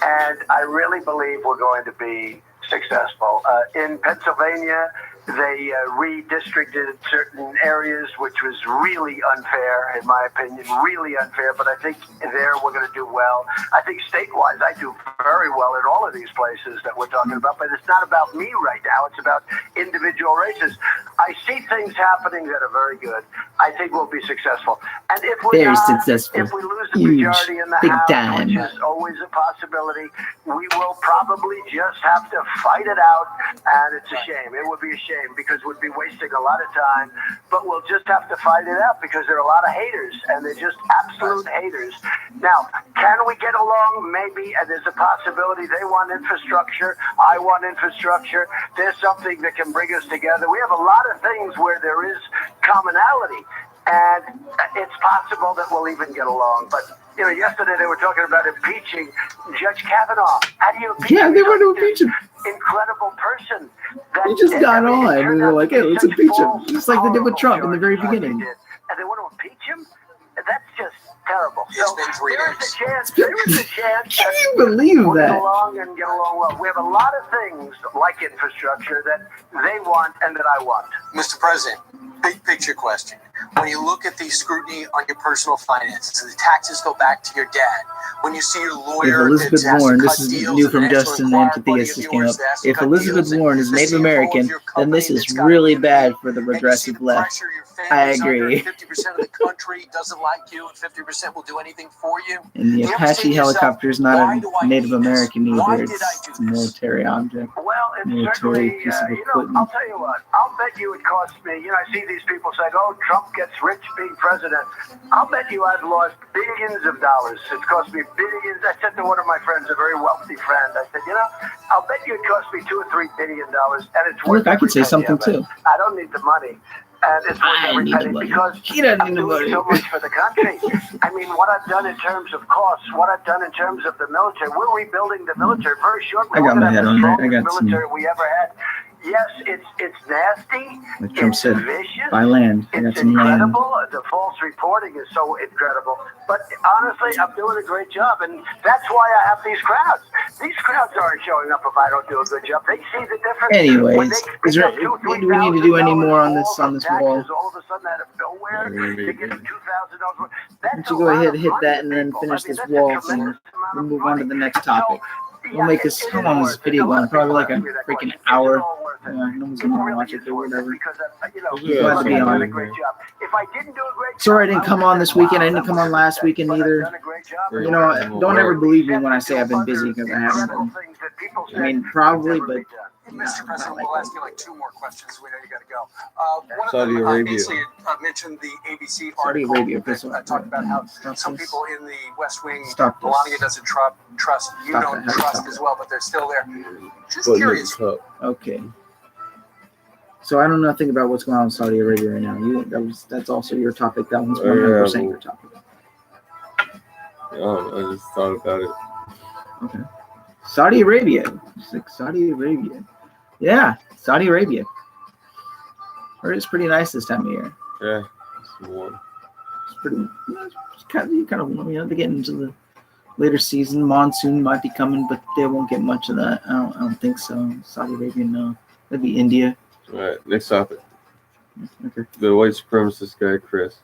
and I really believe we're going to be successful. In Pennsylvania, they redistricted certain areas, which was really unfair, in my opinion, really unfair. But I think there we're going to do well. I think statewide, I do very well in all of these places that we're talking about. But it's not about me right now. It's about individual races. I see things happening that are very good. I think we'll be successful. And if we're not, successful. if we lose the majority in the big House, time. which is always a possibility, we will probably just have to fight it out. And it's a shame. It would be a shame because we'd be wasting a lot of time. But we'll just have to fight it out because there are a lot of haters, and they're just absolute haters. Now, can we get along? Maybe, and there's a possibility. They want infrastructure. I want infrastructure. There's something that can bring us together. We have a lot of things where there is commonality, and it's possible that we'll even get along. But, yesterday they were talking about impeaching Judge Kavanagh. How do you impeach him? Yeah, they want to impeach him. Incredible person. They just got on, and they're like, hey, let's impeach him. Just like they did with Trump in the very beginning. And they want to impeach him? That's just Terrible. It's been 3 days. There is a chance Can that you believe we'll get that? along and get along well. We have a lot of things like infrastructure that they want and that I want. Mr. President, big picture question. When you look at the scrutiny on your personal finances, the taxes go back to your dad. When you see your lawyer, If Elizabeth that has to Warren, cut this is deals, new and from an excellent Justin choir Antitheus buddy just of came yours up. that has to If cut Elizabeth deals, and Warren is the Native CFO of American, your then this company is that's got really a bad for the and you see progressive the left. pressure your I family's under, agree. 50% of the country doesn't like you, and 50% will do anything for you. And the You ever Apache say to yourself, helicopter is not why a do I Native need this? American Why either. did I It's do a this? military object. Well, it's Military certainly, piece of I'll equipment. tell you what, I'll bet you it cost me, I see these people saying, oh, Trump gets rich being president. I'll bet you I've lost billions of dollars. It's cost me billions. I said to one of my friends, a very wealthy friend, I said, I'll bet you it cost me $2 or $3 billion, and it's worth Look, I could say every penny something of it. too. I don't need the money. And it's worth I every need the penny money. because He doesn't I'm need the doing money. so much for the country. I mean, what I've done in terms of costs, what I've done in terms of the military, we're rebuilding the military very shortly. I got We're my gonna head have on the that. I strongest got some, military we ever had. Yes, it's nasty. like Trump It's said, vicious. by land. I got It's some land. incredible. The false reporting is so incredible. But honestly, I'm doing a great job, and that's why I have these crowds. These crowds aren't showing up if I don't do a good job. They see the difference. Anyways, When is there, get $2,000, do we need to do any more on this taxes, wall? all of a sudden, out of nowhere, they get $2,000. Why don't you go ahead and hit that and then finish this wall thing? We'll move on to the next topic. We'll make this, how long is this video going? Probably like a freaking hour. No one's gonna want to watch it or whatever. Glad to be on. Sorry I didn't come on this weekend. I didn't come on last weekend either. Don't ever believe me when I say I've been busy because I haven't been. I mean, probably, but Mr. President, we'll ask you like 2 more questions. We know you got to go. One of Saudi them, Arabia. basically mentioned the ABC Saudi article Arabia, that talked about how stop some this. people in the West Wing, Stop this. Melania doesn't trust, you Stop don't that. trust Stop as it. well, but they're still there. Just But curious. Okay. So I know nothing about what's going on in Saudi Arabia right now. That's also your topic. That one's 100% your topic. I just thought about it. Okay. Saudi Arabia. It's like Saudi Arabia. Yeah, Saudi Arabia. Heard it's pretty nice this time of year. Yeah, it's warm. It's pretty. It's kind of they're getting into the later season. Monsoon might be coming, but they won't get much of that. I don't think so. Saudi Arabia, no. Maybe India. All right, next topic. Okay. The white supremacist guy, Chris.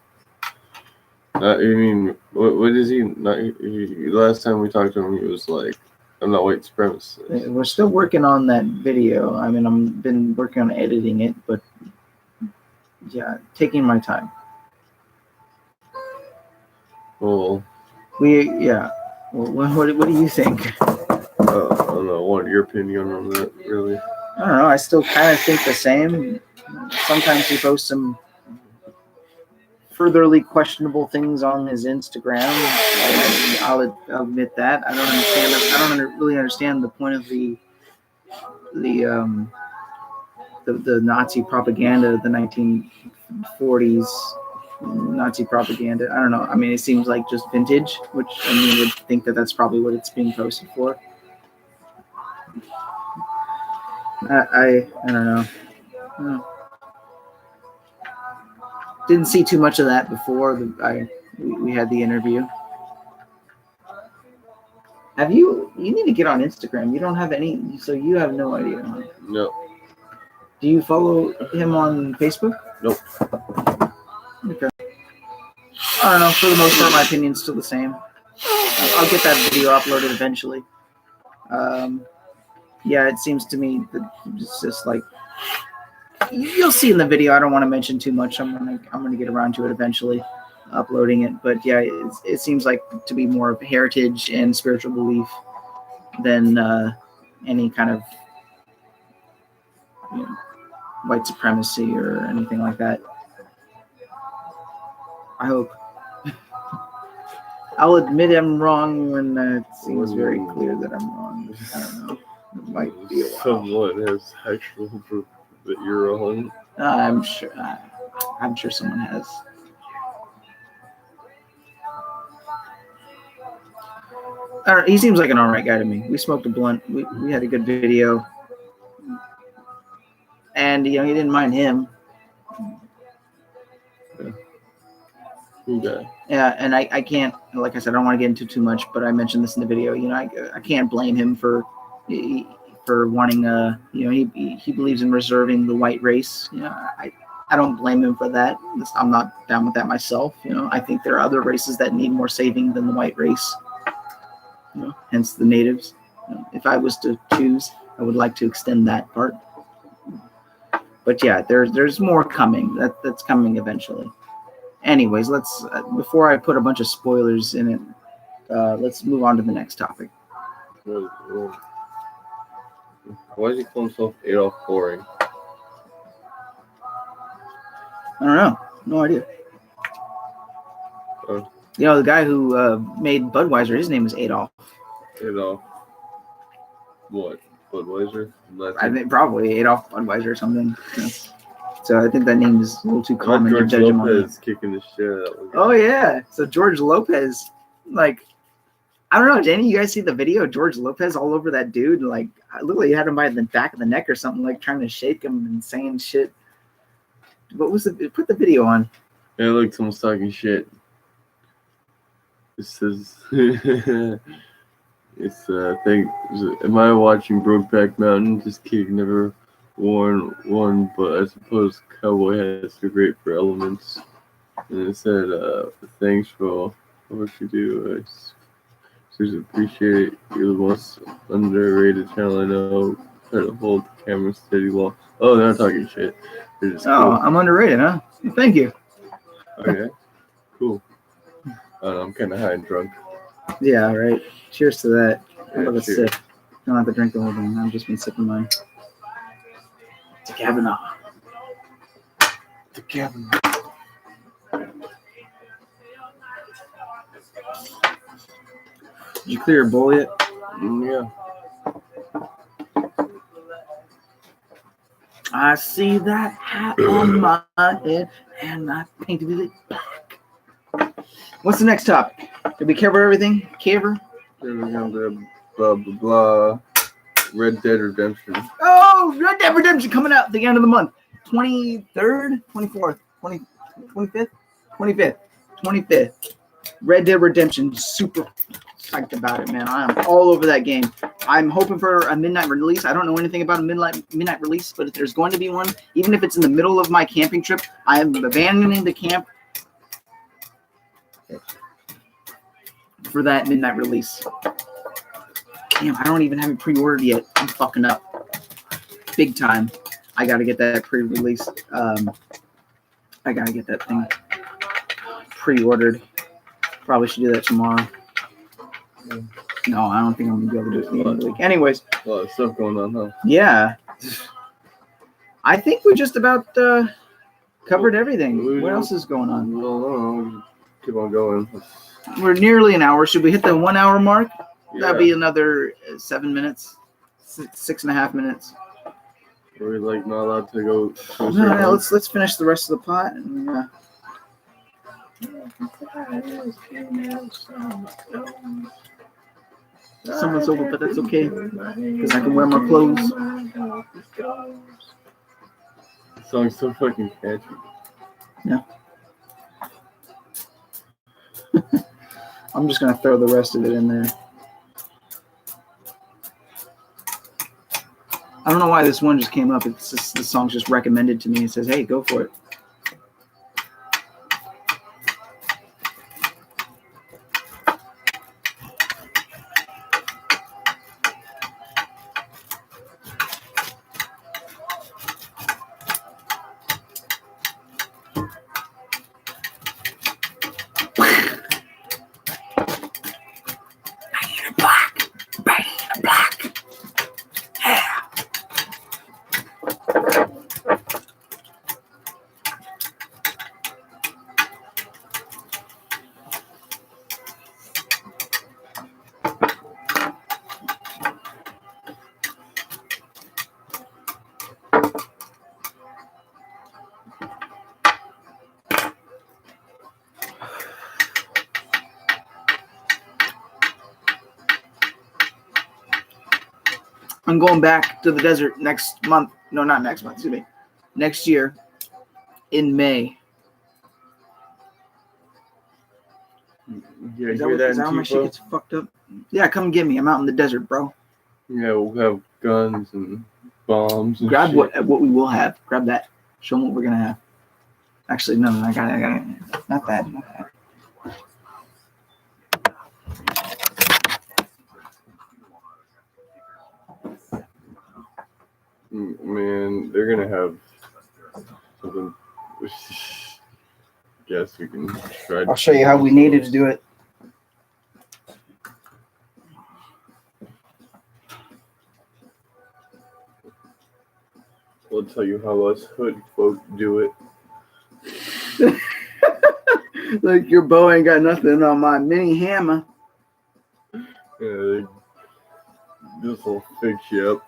What is he? Last time we talked to him, he was like, I'm not white supremacist. We're still working on that video. I mean, I've been working on editing it, but yeah, taking my time. Well, What do you think? I don't know. What your opinion on that, really? I don't know. I still kind of think the same. Sometimes he posts some furtherly questionable things on his Instagram. I'll admit that. I don't understand. I don't really understand the point of the Nazi propaganda, the 1940s Nazi propaganda. I don't know. I mean, it seems like just vintage, which I mean, would think that that's probably what it's being posted for. I don't know. Didn't see too much of that before we had the interview. Have you? You need to get on Instagram. You don't have any, so you have no idea. No. Do you follow him on Facebook? Nope. Okay. I don't know. For the most part, my opinion's still the same. I'll get that video uploaded eventually. Yeah, it seems to me that it's just like you'll see in the video. I don't want to mention too much. I'm gonna get around to it eventually, uploading it. But yeah, it seems like to be more of heritage and spiritual belief than any kind of white supremacy or anything like that. I hope. I'll admit I'm wrong when it seems very clear that I'm wrong. I don't know. It might be a while. Someone has actual proof that you're wrong. I'm sure. I'm sure someone has. I don't know, he seems like an alright guy to me. We smoked a blunt. We had a good video, and he didn't mind him. Cool guy. Yeah, and I can't, like I said, I don't want to get into too much, but I mentioned this in the video. You know, I can't blame him for wanting you know, he believes in reserving the white race. You know, I don't blame him for that. I'm not down with that myself. You know, I think there are other races that need more saving than the white race. You know, hence the natives. You know, if I was to choose, I would like to extend that part. But yeah, there's more coming. That's coming eventually. Anyways, let's before I put a bunch of spoilers in it, let's move on to the next topic. Why does he call himself Adolf Boring? I don't know. No idea. Oh. You know, the guy who made Budweiser, his name is Adolf. Adolf. What? Budweiser? I think probably Adolf Budweiser or something. Yeah. So I think that name is a little too common to George judge him on. Lopez kicking the shit out of him. Oh yeah. So George Lopez, like, I don't know, Danny, you guys see the video? George Lopez all over that dude, like literally had him by the back of the neck or something, like trying to shake him and saying shit. What was it? Put the video on. Yeah, look, someone's talking shit. It says, it's, am I watching Brokeback Mountain? This kid never won one, but I suppose Cowboy has to great for elements. And it said, thanks for what you do. I just appreciate it. You're the most underrated channel I know. Try to hold the camera steady while. Oh, they're not talking shit. They're just Oh, cool. I'm underrated, huh? Thank you. Okay, cool. I don't know, I'm kind of high and drunk. Yeah, right. Cheers to that. Yeah, Have a cheers. sip. Don't have to drink the whole thing. I've just been sipping mine. It's a Kavanagh. The cabin. Did you clear your bowl yet? Yeah. I see that hat on my head, and I painted it black. What's the next topic? Did we cover everything? Cover? Then we're gonna do blah blah blah. Red Dead Redemption. Oh, Red Dead Redemption coming out at the end of the month. 23rd, 24th, 25th, 25th, 25th. Red Dead Redemption. Super psyched about it, man. I am all over that game. I'm hoping for a midnight release. I don't know anything about a midnight release, but if there's going to be one, even if it's in the middle of my camping trip, I am abandoning the camp for that midnight release. Damn, I don't even have it pre-ordered yet. I'm fucking up. Big time. I got to get that pre-release. I got to get that thing pre-ordered. Probably should do that tomorrow. No, I don't think I'm going to be able to do it at the end of the week. Anyways. A lot of stuff going on, huh? Yeah. I think we just about covered everything. What else is going on? No. Keep on going. We're nearly an hour. Should we hit the 1 hour mark? Yeah. That'd be another 7 minutes. 6.5 minutes. Are we like not allowed to go? No, let's finish the rest of the pot. And, someone's over, but that's okay because I can wear my clothes. The song's so fucking catchy. Yeah. I'm just gonna throw the rest of it in there. I don't know why this one just came up. It's just, the song's just recommended to me. It says, "Hey, go for it." I'm going back to the desert next month. No, not next month. Excuse me. Next year in May. You Is hear that, is that how my shit Antifa? gets fucked up? Yeah, come get me. I'm out in the desert, bro. Yeah, we'll have guns and bombs and Grab shit. what we will have. Grab that. Show them what we're gonna have. Actually, no, I got it. Not that. Man, they're gonna have something. Guess we can try. I'll show you how we natives do it. We'll tell you how us hood folk do it. Like your bow ain't got nothing on my mini hammer. This will fix you up.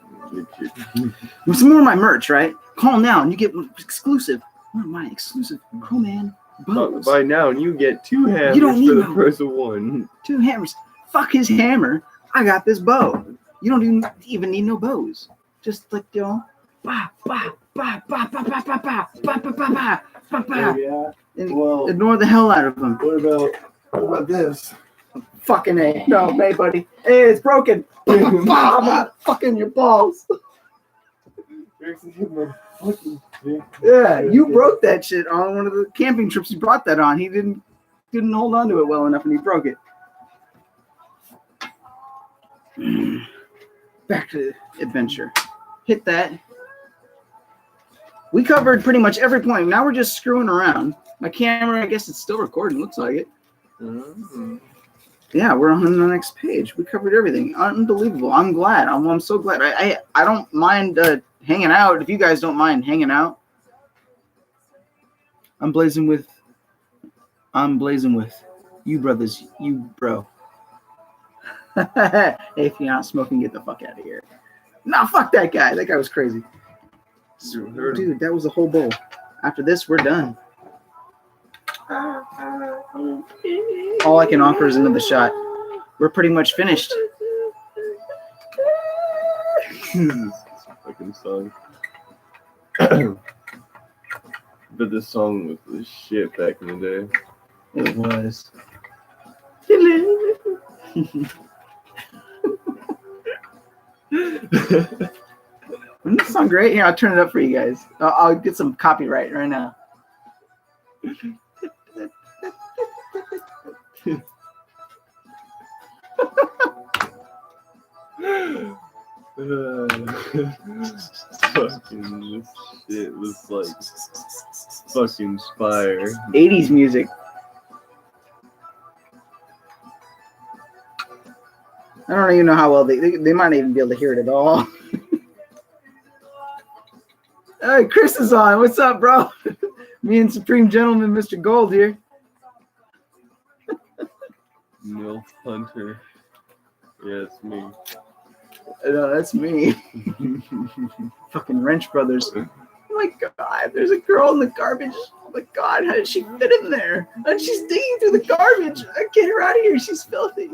Some more of my merch, right? Call now and you get exclusive. One of my exclusive Crowman bows. Buy now and you get 2 hammers You don't need for the no- price of 1. 2 hammers. Fuck his hammer. I got this bow. You don't even need no bows. Just like, you know, bah, bah, bah, bah, bah, bah, bah, bah, bah, bah, bah, bah, bah. Yeah. And Well, ignore the hell out of them. what about this? Fucking A. No, hey, buddy. Hey, it's broken. Bah, fucking your balls. Yeah, you broke that shit on one of the camping trips you brought that on. He didn't hold on to it well enough and he broke it. Back to adventure. Hit that. We covered pretty much every point. Now we're just screwing around. My camera, I guess it's still recording. Looks like it. Mm-hmm. Yeah, we're on the next page. We covered everything. Unbelievable. I'm glad. I'm so glad. I don't mind hanging out. If you guys don't mind hanging out. I'm blazing with you brothers. You bro. Hey, if you're not smoking, get the fuck out of here. Nah, fuck that guy. That guy was crazy. Dude, that was a whole bowl. After this, we're done. All I can offer is another shot. We're pretty much finished. Fucking song. But this song was the shit back in the day. It was. Isn't this song great? Here, I'll turn it up for you guys. I'll get some copyright right now. Fucking this shit was like fucking fire. 80s music. I don't even know how well they might not even be able to hear it at all. Hey, Chris is on. What's up, bro? Me and Supreme Gentleman Mr. Gold here. Milf Hunter. Yeah, it's me. No, that's me. Fucking Wrench Brothers. Oh my god, there's a girl in the garbage. Oh my god, how did she fit in there? And she's digging through the garbage. Get her out of here. She's filthy.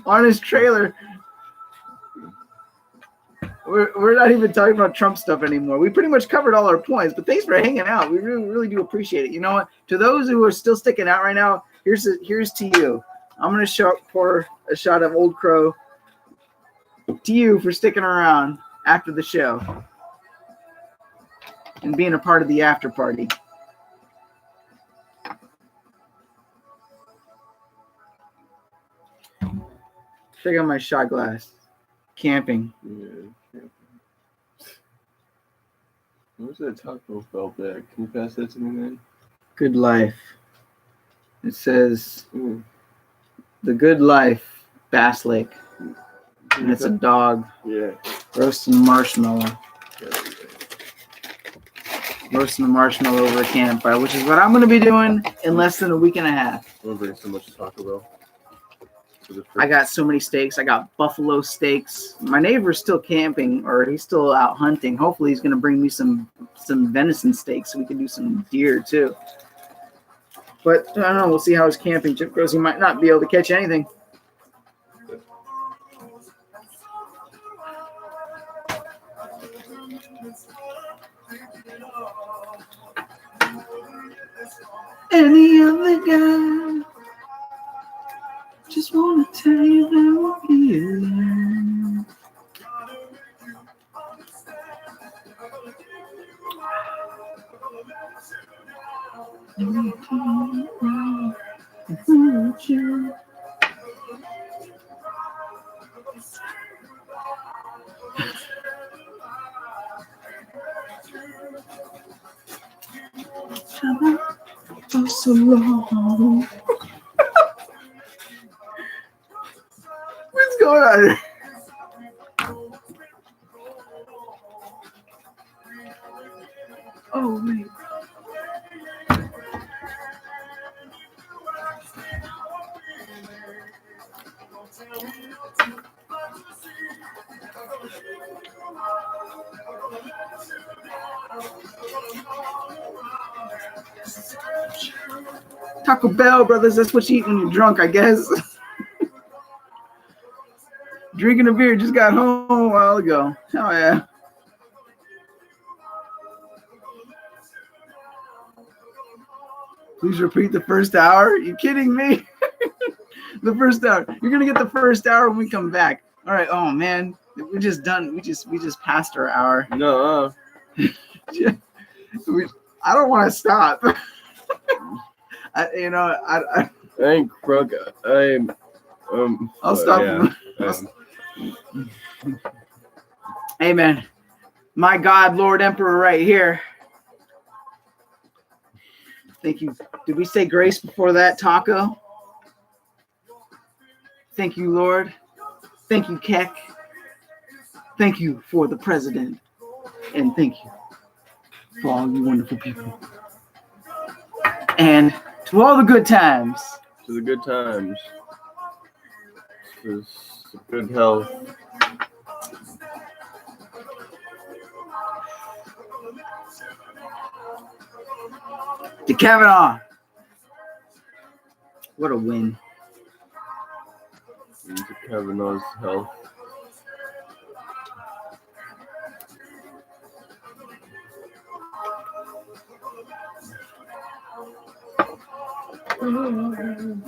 On his trailer. We're not even talking about Trump stuff anymore. We pretty much covered all our points, but thanks for hanging out. We really do appreciate it. You know what? To those who are still sticking out right now, here's to you. I'm going to pour a shot of Old Crow to you for sticking around after the show and being a part of the after party. Check out my shot glass. Camping. Yeah. Where's that Taco Bell bag? Can you pass that to me, man? Good life. It says The Good Life, Bass Lake. And it's a dog Yeah. roasting marshmallow. Roasting the marshmallow over a campfire, which is what I'm going to be doing in less than a week and a half. I'm gonna bring so much Taco Bell. I got so many steaks. I got buffalo steaks. My neighbor's still camping, or he's still out hunting. Hopefully he's going to bring me some venison steaks so we can do some deer too. But I don't know. We'll see how his camping trip goes. He might not be able to catch anything. any other guy. Just wanna tell you that we'll be alone. For so long. What's going on here? Oh wait. Taco Bell, brothers. That's what you eat when you're drunk, I guess. Drinking a beer. Just got home a while ago. Oh yeah. Please repeat the first hour. Are you kidding me? The first hour. You're gonna get the first hour when we come back. All right. Oh man, we're just done. We just passed our hour. No. I don't want to stop. I ain't crook. I'll stop. Yeah. Hey man, my God, Lord Emperor, right here. Thank you. Did we say grace before that, Taco? Thank you, Lord. Thank you, Keck. Thank you for the president. And thank you for all you wonderful people. And to all the good times. To the good times. To good health. To Kavanagh. What a win. And to Kavanagh's health.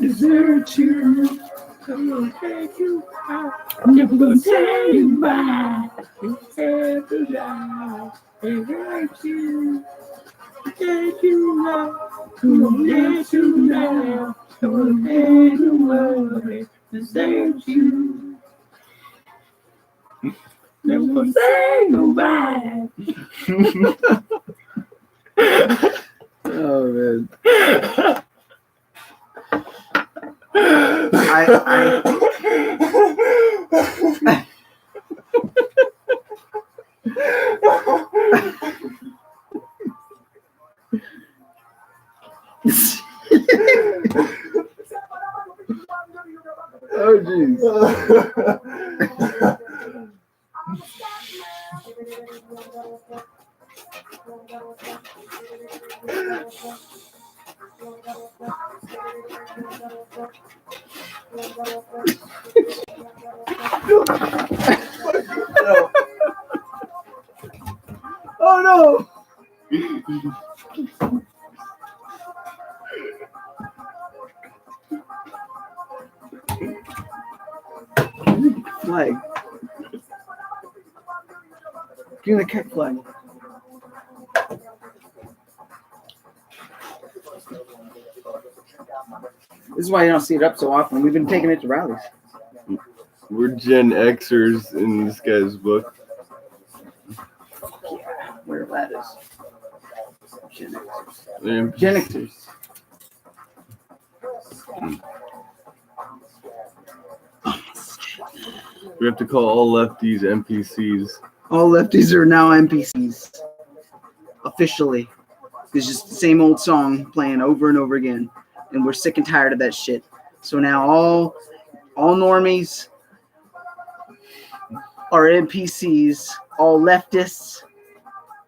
Desert you. I'm gonna take you out. I'm never gonna say goodbye. Desert you. Desert you. Take you out. I'm gonna let you now. I'm gonna let you away. Desert you. Never gonna say goodbye. Oh man. Oh jeez. Oh no! Flag. Give me the kick flag. This is why you don't see it up so often. We've been taking it to rallies. We're Gen Xers in this guy's book. Yeah, where that is. Gen Xers. Yeah. Gen Xers. We have to call all lefties NPCs. All lefties are now NPCs. Officially. It's just the same old song playing over and over again. And we're sick and tired of that shit. So now all normies are NPCs. All leftists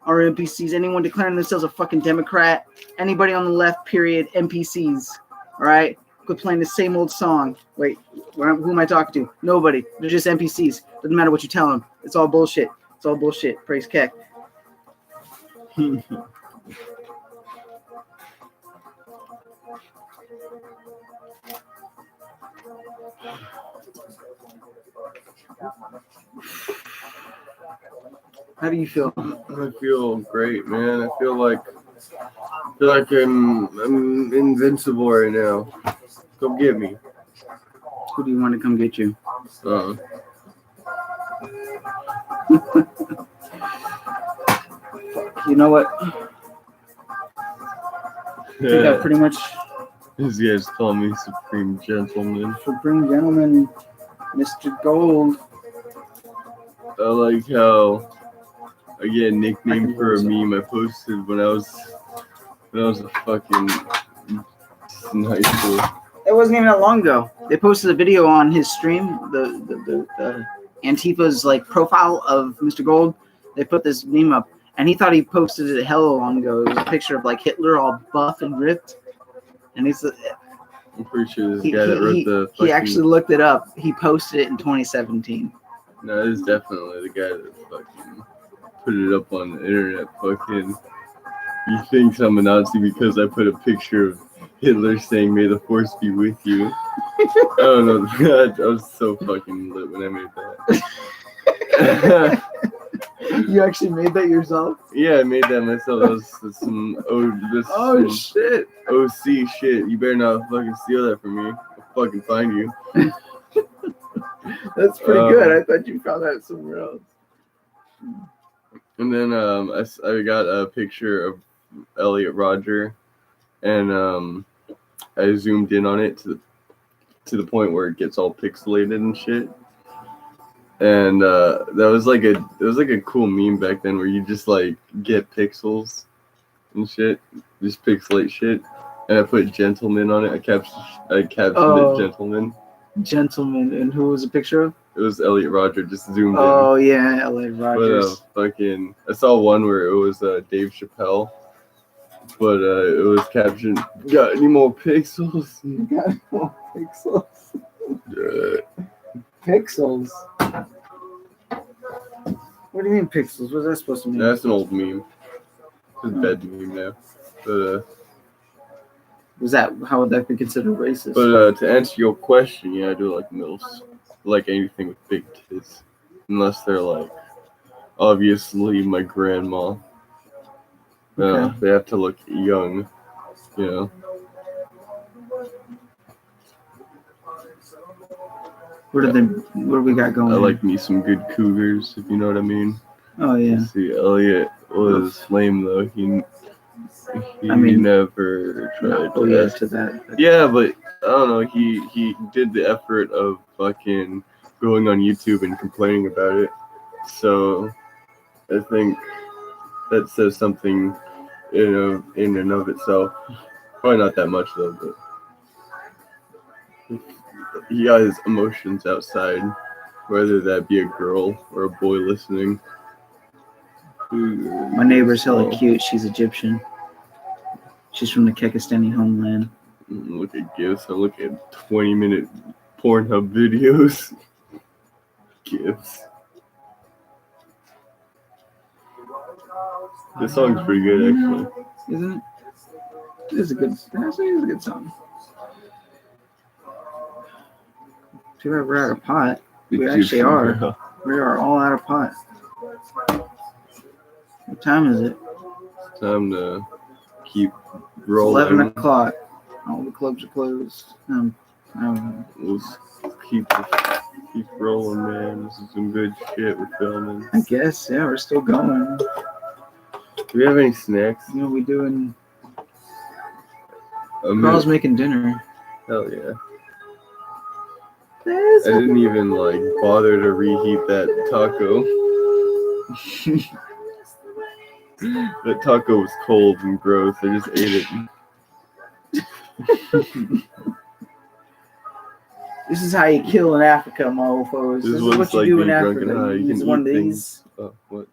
are NPCs. Anyone declaring themselves a fucking Democrat, anybody on the left, period, NPCs. All right? Quit playing the same old song. Wait, who am I talking to? Nobody. They're just NPCs. Doesn't matter what you tell them. It's all bullshit. It's all bullshit. Praise Keck. How do you feel? I feel great, man. I feel like I'm invincible right now. Come get me. Who do you want to come get you? You know what? I think I pretty much. These guys call me Supreme Gentleman. Supreme Gentleman, Mr. Gold. I like how I get a nickname for a meme I posted when I was a fucking in high school. It wasn't even that long ago. They posted a video on his stream, the Antifa's like profile of Mr. Gold. They put this meme up, and he thought he posted it hella long ago. It was a picture of like Hitler all buff and ripped, and he's. I'm pretty sure this guy that wrote the. He actually looked it up. He posted it in 2017. No, this is definitely the guy that fucking put it up on the internet. Fucking, he thinks I'm a Nazi because I put a picture of Hitler saying "May the Force be with you." I don't know. I was so fucking lit when I made that. You actually made that yourself? Yeah, I made that myself. That's some shit. OC shit. You better not fucking steal that from me. I'll fucking find you. That's pretty good. I thought you found that somewhere else. And then I got a picture of Elliot Rodger, and I zoomed in on it to the point where it gets all pixelated and shit. And that was like a cool meme back then where you just like get pixels and shit, just pixelate shit. And I put gentleman on it. I captioned it gentleman. Gentleman, and who was the picture of? It was Elliot Rodger, just zoomed in. Oh yeah, Elliot Rodgers. But I saw one where it was Dave Chappelle, but it was captioned, "Got any more pixels?" Got any more pixels? Pixels. What do you mean pixels? What's that supposed to mean? That's an old meme. It's a bad meme now. But was that, how would that be considered racist? But to answer your question, yeah, I do like MILFs. Like anything with big tits. Unless they're like, obviously my grandma. Okay. They have to look young, you know. What do we got going? I like me some good cougars, if you know what I mean. Oh yeah. Let's see, Elliot was lame though. He never tried to that. Yeah, but I don't know. He did the effort of fucking going on YouTube and complaining about it. So I think that says something in and of itself. Probably not that much though, but he got his emotions outside, whether that be a girl or a boy listening. My neighbor's hella cute. She's Egyptian. She's from the Kekistani homeland. Look at gifs. I look at 20-minute Pornhub videos. Gifs. This song's pretty good, actually. Isn't it? It's a good song. Too bad we're out of pot. We actually are. We are all out of pot. What time is it? It's time to keep rolling. 11 o'clock. All the clubs are closed. Let's keep rolling, man. This is some good shit we're filming. I guess, yeah, we're still going. Do we have any snacks? You know, we doing. Carl's making dinner. Hell yeah. I didn't even bother to reheat that taco. That taco was cold and gross. I just ate it. This is how you kill in Africa, mofos. This is what you do in Africa. You use one of these. What?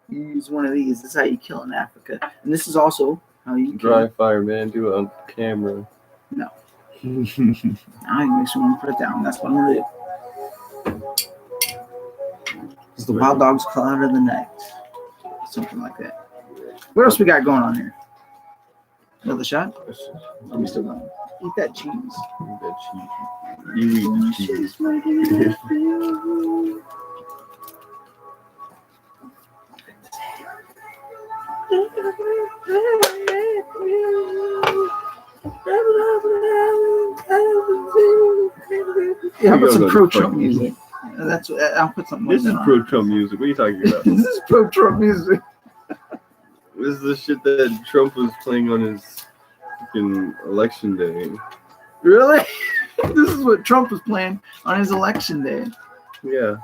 You use one of these. This is how you kill in Africa. And this is also how you dry fire, man. Do it on camera. No. I make someone put it down. That's what I'm gonna do. It's the wild dog's cloud of the night. Something like that. What else we got going on here? Another shot? I'm still going. Eat that cheese. That cheese. You eat the cheese. Yeah, I'll put some pro-Trump music. That's I'll put something like This that is on. pro-Trump music. What are you talking about? This is pro-Trump music. This is the shit that Trump was playing on his fucking election day. Really? This is what Trump was playing on his election day. Yeah.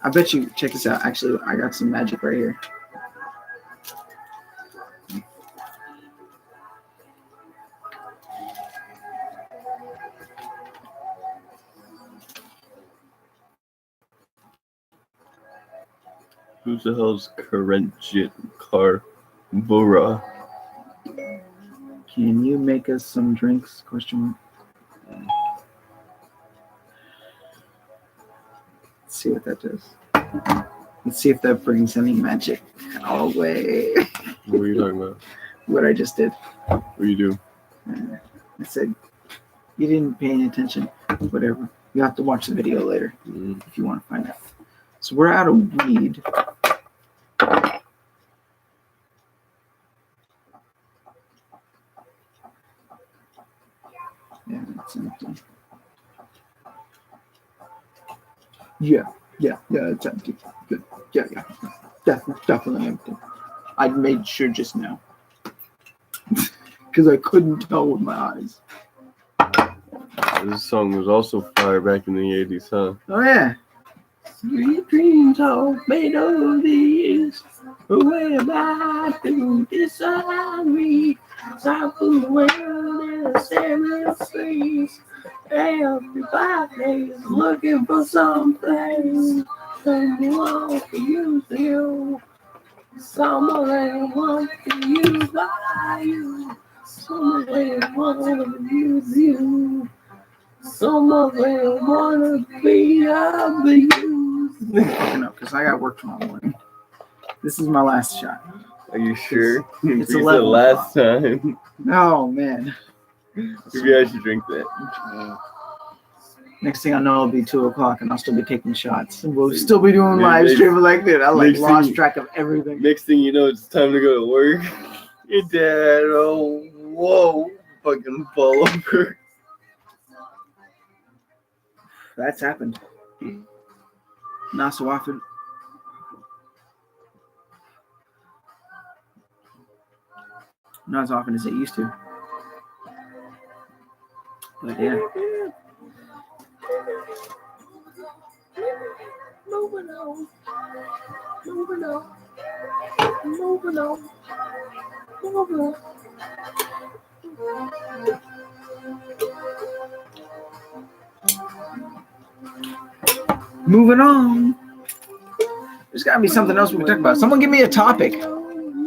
I bet you, check this out. Actually, I got some magic right here. Who the hell's Karenjit Carvora? Can you make us some drinks? Question mark. Let's see what that does. Let's see if that brings any magic our way. What are you talking about? What I just did. What do you do? I said, you didn't pay any attention. Whatever. You have to watch the video later if you want to find out. So we're out of weed. Yeah, that's empty. Yeah, it's empty. Good. Yeah. Definitely empty. I made sure just now. Because I couldn't tell with my eyes. This song was also fire back in the 80s, huh? Oh, yeah. Sweet dreams are made of these. Where am I to disagree? South of the world and seven seas. Everybody's looking for something. Someone to use you. Someone wants to use you. Someone wants to use you. Someone want to be abused. Because I got work tomorrow morning. This is my last shot. Are you sure? It's You 11 said last time. Oh, man. Maybe I should drink that. Next thing I know, it'll be 2 o'clock and I'll still be taking shots. And we'll still be doing live streaming like that. I lost track of everything. Next thing you know, it's time to go to work. Your dad, oh, whoa, fucking fall over. That's happened. Not so often. Not as often as it used to. But yeah. Moving on. Moving on. There's got to be something else we can talk about. Someone give me a topic.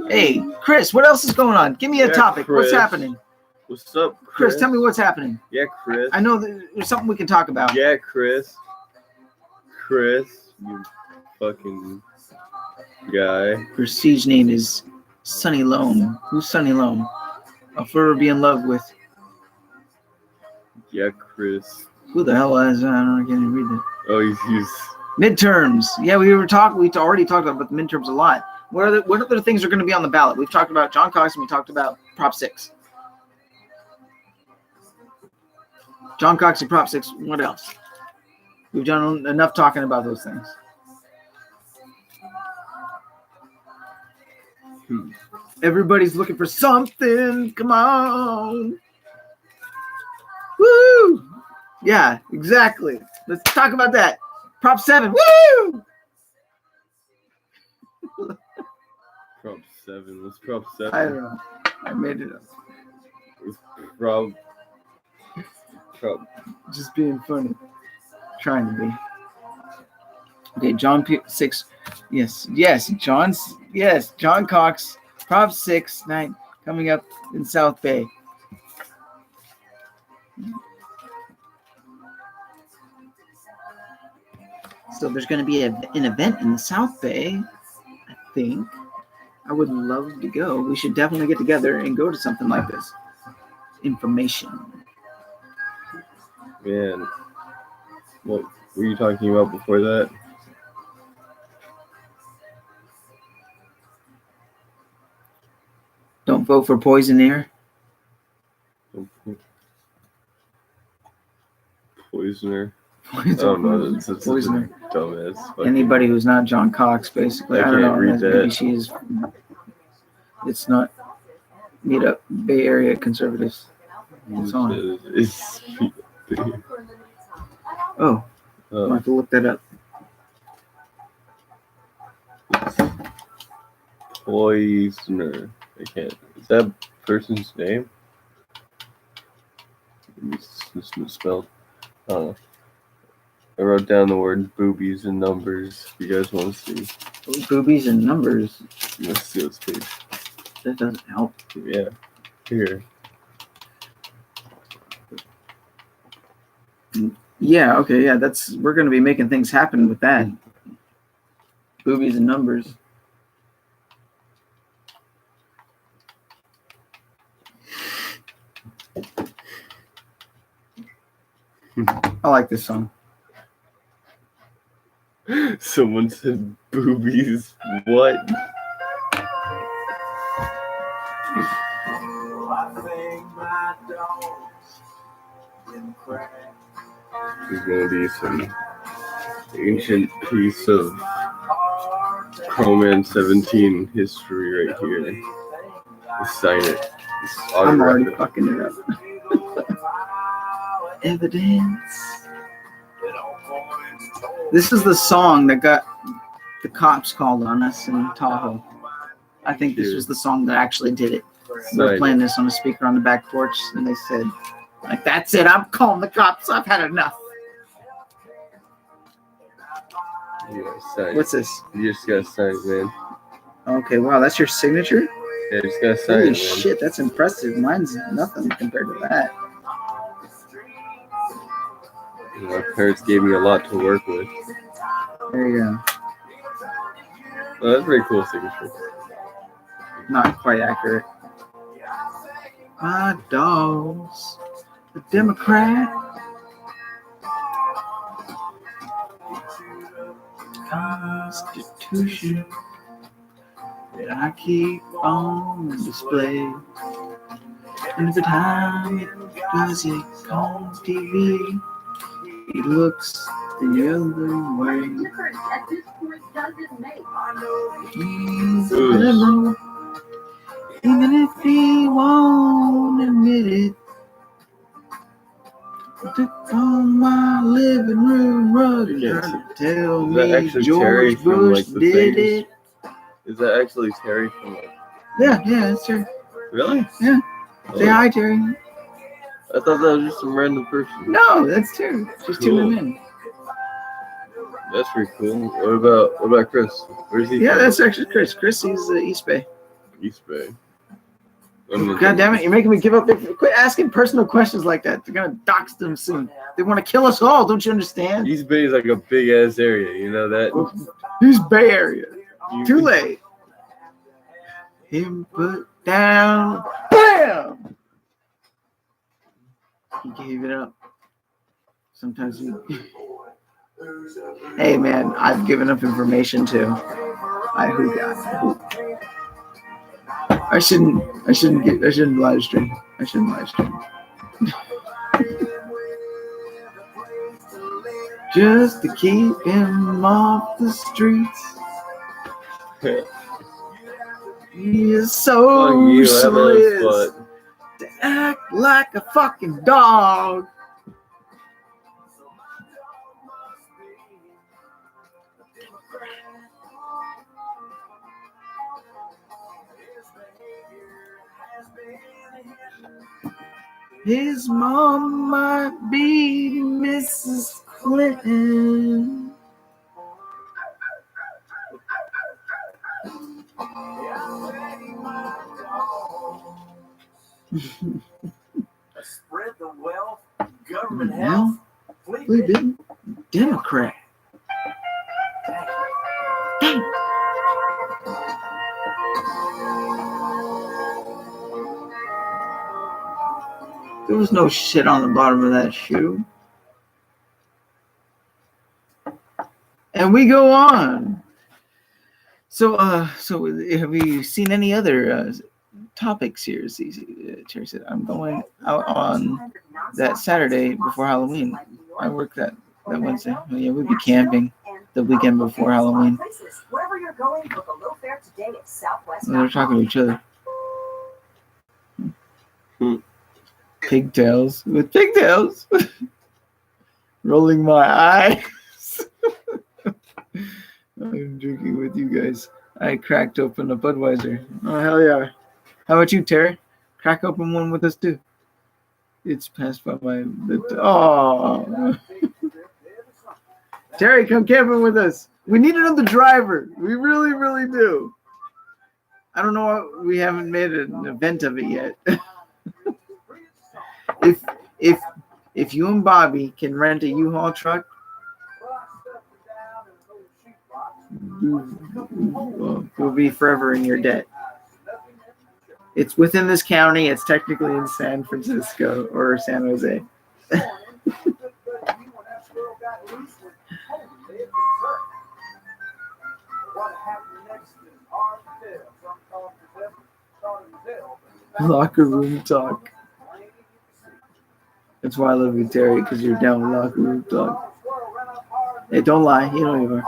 Hey, Chris, what else is going on? Give me a topic. Chris. What's happening? What's up, Chris, tell me what's happening. Yeah, Chris. I know there's something we can talk about. Yeah, Chris. Chris, you fucking guy. Her siege name is Sunny Loam. Who's Sunny Loam? I'll forever be in love with. Yeah, Chris. Who the hell is that? I don't get to read that. Oh, he's Midterms. Yeah, we already talked about the midterms a lot. What other things are going to be on the ballot? We've talked about John Cox and we talked about Prop 6. John Cox and Prop 6. What else? We've done enough talking about those things. Everybody's looking for something. Come on. Woo! Yeah, exactly. Let's talk about that. Prop 7. Woo! Prop 7. What's Prop 7? I don't know. I made it up. It's Prop. Just being funny. Trying to be. Okay, John 6. Yes. John Cox. Prop 6 night coming up in South Bay. So there's going to be an event in the South Bay think I would love to go. We should definitely get together and go to something like this. Information. Man, what were you talking about before that? Don't vote for poison air. Poisoner. I don't know. That's such a Poisoner. dumbass. Anybody who's not John Cox, basically. I I don't can't know. read Maybe that. she's. It's not made up Bay Area conservatives. It's on. Oh, I'll have to look that up. Poisoner. I can't. Is that person's name? It's misspelled. I don't know. I wrote down the word boobies and numbers. If you guys want to see. Boobies and numbers. Let's see this page. That doesn't help. Yeah. Here. Yeah, okay, yeah, we're gonna be making things happen with that. Boobies and numbers. I like this song. Someone said boobies. What? There's gonna be some ancient piece of Coleman 17 history right here. Just sign it. I'm already fucking it up. Evidence. This is the song that got the cops called on us in Tahoe. I think this was the song that actually did it. We're playing this on a speaker on the back porch, and they said, like, that's it, I'm calling the cops, I've had enough. What's this? You just gotta sign it, man. Okay, wow, that's your signature? Yeah, just gotta sign Holy it, man. shit, that's impressive. Mine's nothing compared to that. My parents gave me a lot to work with. There you go. Oh, that's a very cool signature. Not quite accurate. My dogs, the Democrat. Constitution that I keep on display. And every time it does it on TV, he looks the other way. He's a liberal, even if he won't admit it. I took on my living room rug and tried to tell me George Bush did it. Is that actually Terry from like? Yeah, that's Terry. Really? Yeah. Say hi, Terry. I thought that was just some random person. No, that's Terry. Just tuning in. That's pretty cool. What about Chris? Where's he? Yeah, from? that's actually Chris. Chris is East Bay. East Bay. God damn it, you're making me give up. Quit asking personal questions like that. They're gonna dox them soon. They want to kill us all, don't you understand? East Bay is like a big ass area, you know that? East Bay Area. Too late. Him put down. Bam! He gave it up. Sometimes he. Hey man, I've given up information too. I shouldn't live stream. I shouldn't live stream. Just to keep him off the streets. He is so useless to act like a fucking dog. His mom might be Mrs. Clinton. Spread the wealth, government Now, we've been Democrat. Dang. There was no shit on the bottom of that shoe. And we go on. So have you seen any other topics here? Terry said, I'm going out on that Saturday before Halloween. I work that Wednesday. Oh, yeah, we'd be camping the weekend before Halloween. They're talking to each other. Pigtails. With pigtails. Rolling my eyes. I'm drinking with you guys. I cracked open a Budweiser. Oh, hell yeah. How about you, Terry? Crack open one with us, too. It's passed by my lips. Oh. Terry, come camping with us. We need another driver. We really, really do. I don't know what, we haven't made an event of it yet. If you and Bobby can rent a U-Haul truck, we'll be forever in your debt. It's within this county. It's technically in San Francisco or San Jose. Locker room talk. That's why I love you, Terry, because you're down with locker room talk. Hey, don't lie. You don't even.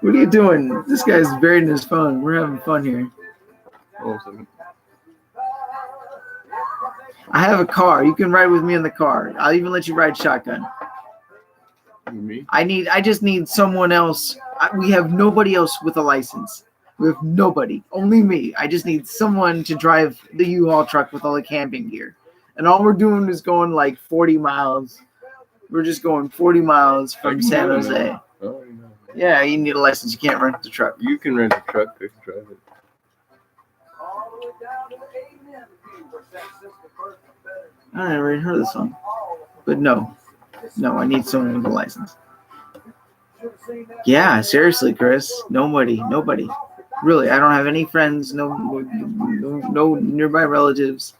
What are you doing? This guy's buried in his phone. We're having fun here. I have a car. You can ride with me in the car. I'll even let you ride shotgun. Me? I just need someone else. We have nobody else with a license. We have nobody. Only me. I just need someone to drive the U-Haul truck with all the camping gear. And all we're doing is going like 40 miles. We're just going 40 miles from San Jose. Oh, yeah. Yeah, you need a license. You can't rent the truck. You can rent a truck. I can drive it. I never even heard of the song. But no, I need someone with a license. Yeah, seriously, Chris. Nobody. Really, I don't have any friends. No nearby relatives.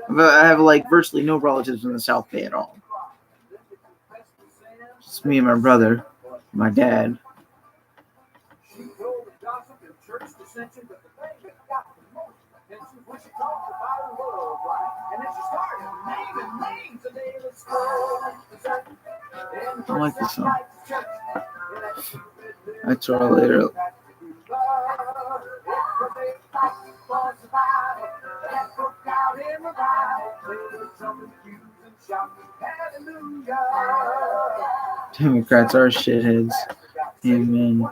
I have like virtually no relatives in the South Bay at all. Just me and my brother, my dad. I like this song. I saw it later. Democrats are shitheads. Amen.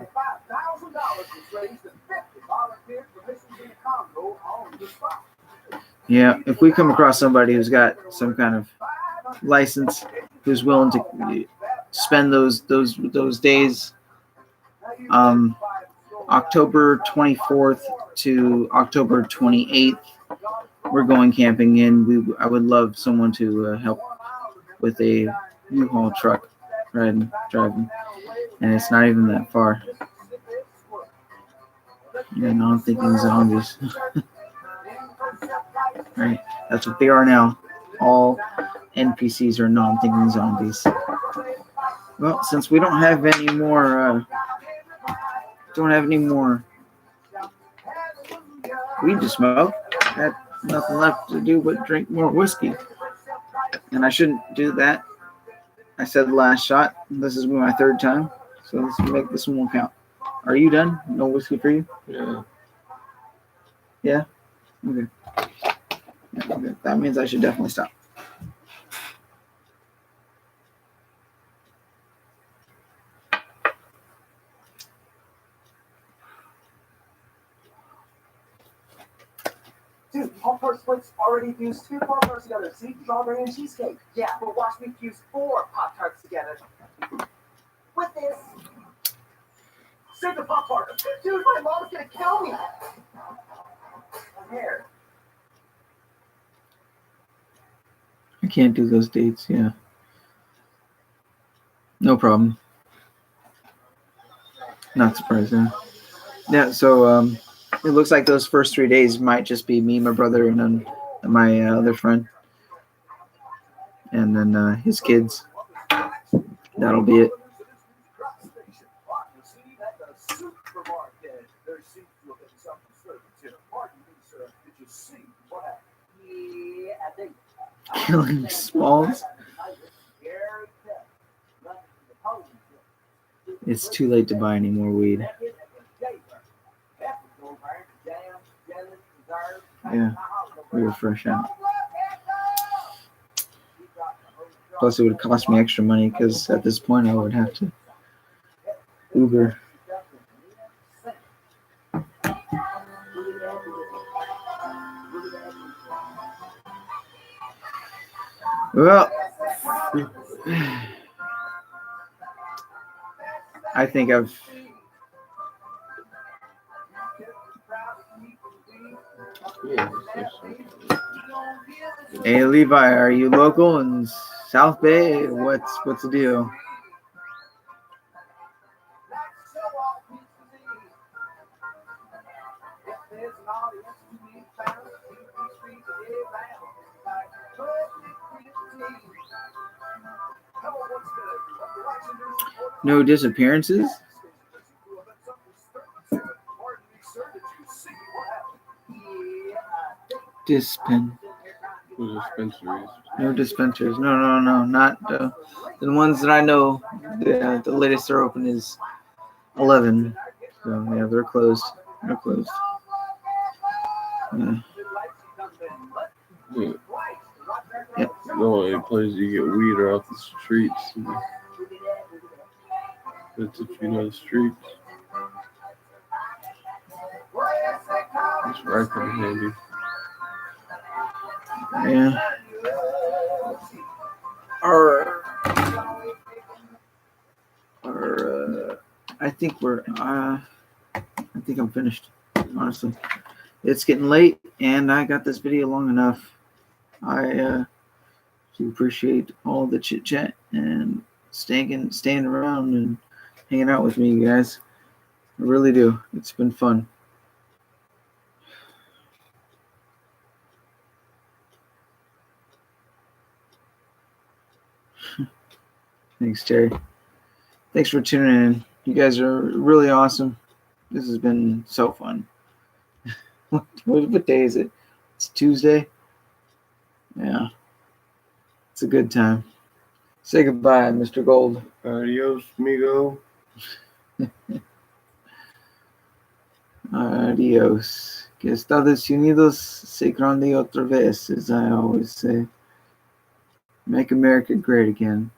Yeah, if we come across somebody who's got some kind of license, who's willing to spend those days, October 24th to October 28th, we're going camping in. I would love someone to help with a U-Haul truck driving, and it's not even that far. Yeah, non-thinking zombies. Right, that's what they are now. All NPCs are non-thinking zombies. Well, since we don't have any more weed to smoke, I had nothing left to do but drink more whiskey. And I shouldn't do that. I said the last shot. This is my third time, so let's make this one count. Are you done? No whiskey for you? Yeah. Yeah? Okay. Yeah, okay. That means I should definitely stop. Dude, Pop-Tart splits already fused 2 Pop-Tarts together. See? Strawberry and cheesecake. Yeah, but watch me fuse 4 Pop-Tarts together. With this. Save the Pop-Tart. Dude, my mom's gonna kill me. Here. I can't do those dates, yeah. No problem. Not surprising. Yeah, so It looks like those first 3 days might just be me, my brother, and then my other friend, and then his kids. That'll be it. Killing Smalls. It's too late to buy any more weed. Yeah, we were fresh out. Plus, it would cost me extra money because at this point I would have to Uber. Well, I think I've. Hey Levi, are you local in South Bay? What's the deal? No disappearances? Dispensaries. No dispensaries. No. Not the ones that I know. The latest they're open is 11. So yeah, they're closed. They're closed. Yeah. Yep. The only place you get weed are off the streets. That's if you know the streets. It's right pretty handy. Yeah. I think I'm finished, honestly. It's getting late, and I got this video long enough. I do appreciate all the chit chat and staying around and hanging out with me, you guys. I really do. It's been fun. Thanks, Terry. Thanks for tuning in. You guys are really awesome. This has been so fun. What day is it? It's Tuesday. Yeah. It's a good time. Say goodbye, Mr. Gold. Adios, amigo. Adios. Que Estados Unidos se grande otra vez, as I always say. Make America great again.